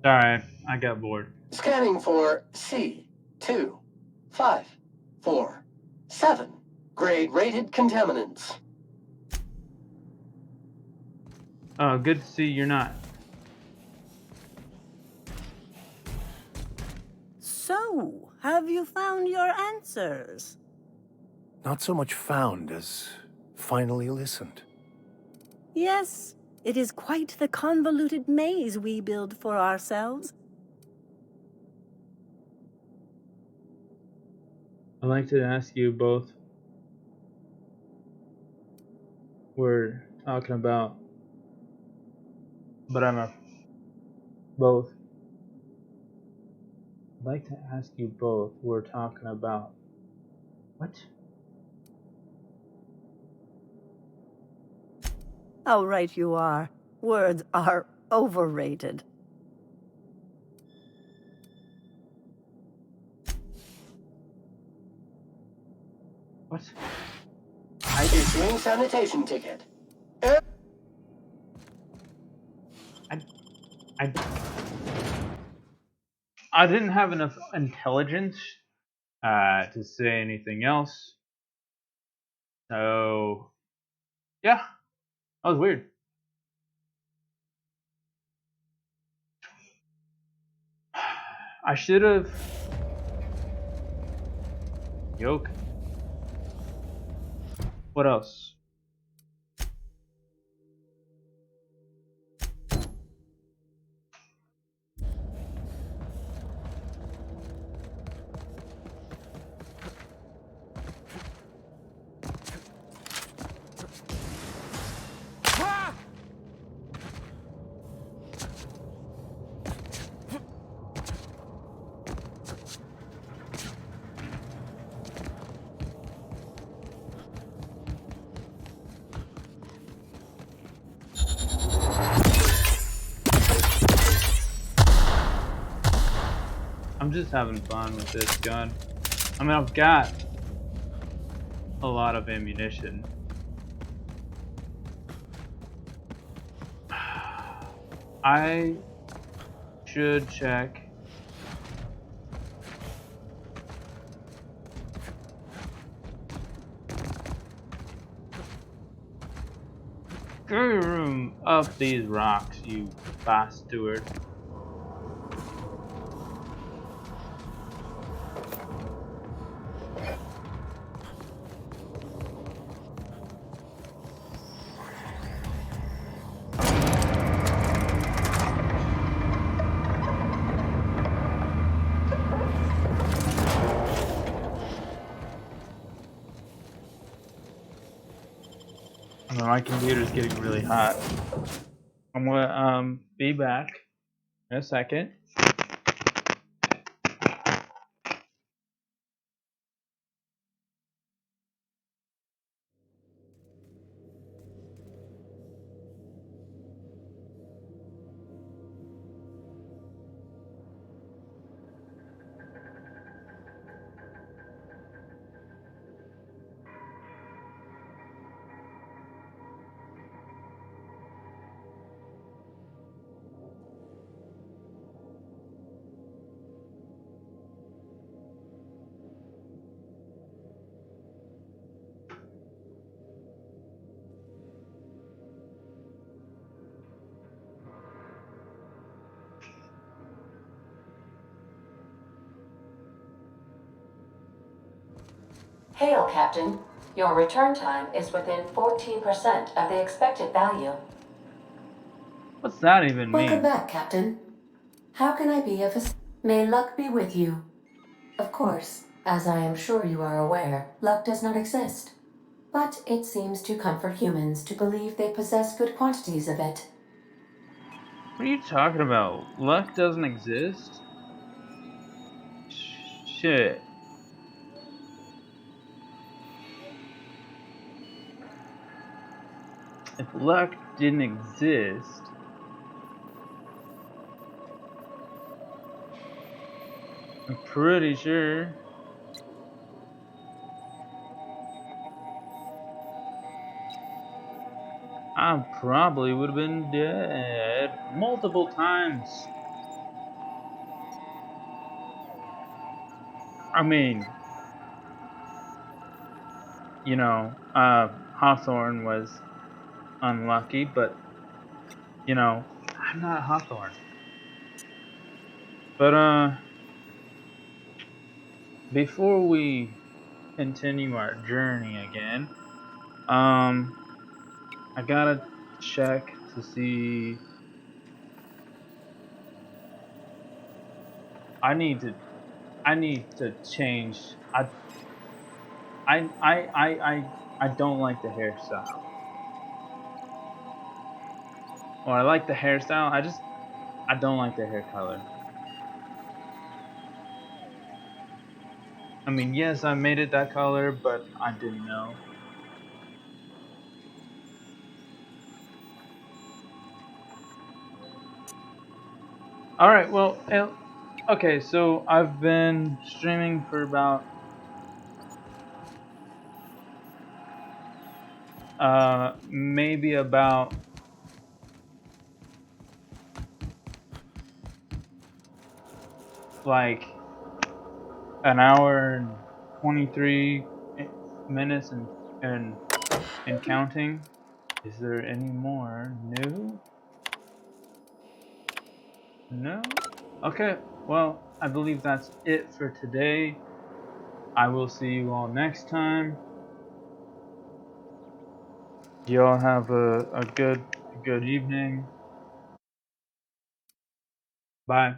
Sorry, I got bored. Scanning for C2547. Grade rated contaminants. Oh, good to see you're not. So, have you found your answers? Not so much found as finally listened. Yes, it is quite the convoluted maze we build for ourselves. I'd like to ask you both. We're talking about, but both. I'd like to ask you both. We're talking about what? How right you are. Words are overrated. What? Issuing sanitation ticket. I didn't have enough intelligence to say anything else. So, yeah, that was weird. I should have. Yoke. What else? I'm just having fun with this gun. I mean, I've got a lot of ammunition. I should check. Throw your room up these rocks, you bastard. My computer's getting really hot. I'm gonna be back in a second. Hail, Captain. Your return time is within 14% of the expected value. What's that even Welcome mean? back, Captain. How can I be of assistance? May luck be with you. Of course, as I am sure you are aware, luck does not exist. But it seems to comfort humans to believe they possess good quantities of it. What are you talking about? Luck doesn't exist? Shit. If luck didn't exist, I'm pretty sure I probably would have been dead multiple times. I mean, you know, Hawthorne was unlucky, but, you know, I'm not Hawthorne. But, before we continue our journey again, I gotta check to see. I need to change. I don't like the hairstyle. Or I like the hairstyle. I don't like the hair color. I mean, yes, I made it that color, but I didn't know. All right, well, okay, so I've been streaming for about maybe about like an hour and 23 minutes and counting. Is there any more new? No? Okay, well, I believe that's it for today. I will see you all next time. Y'all have a good evening. Bye.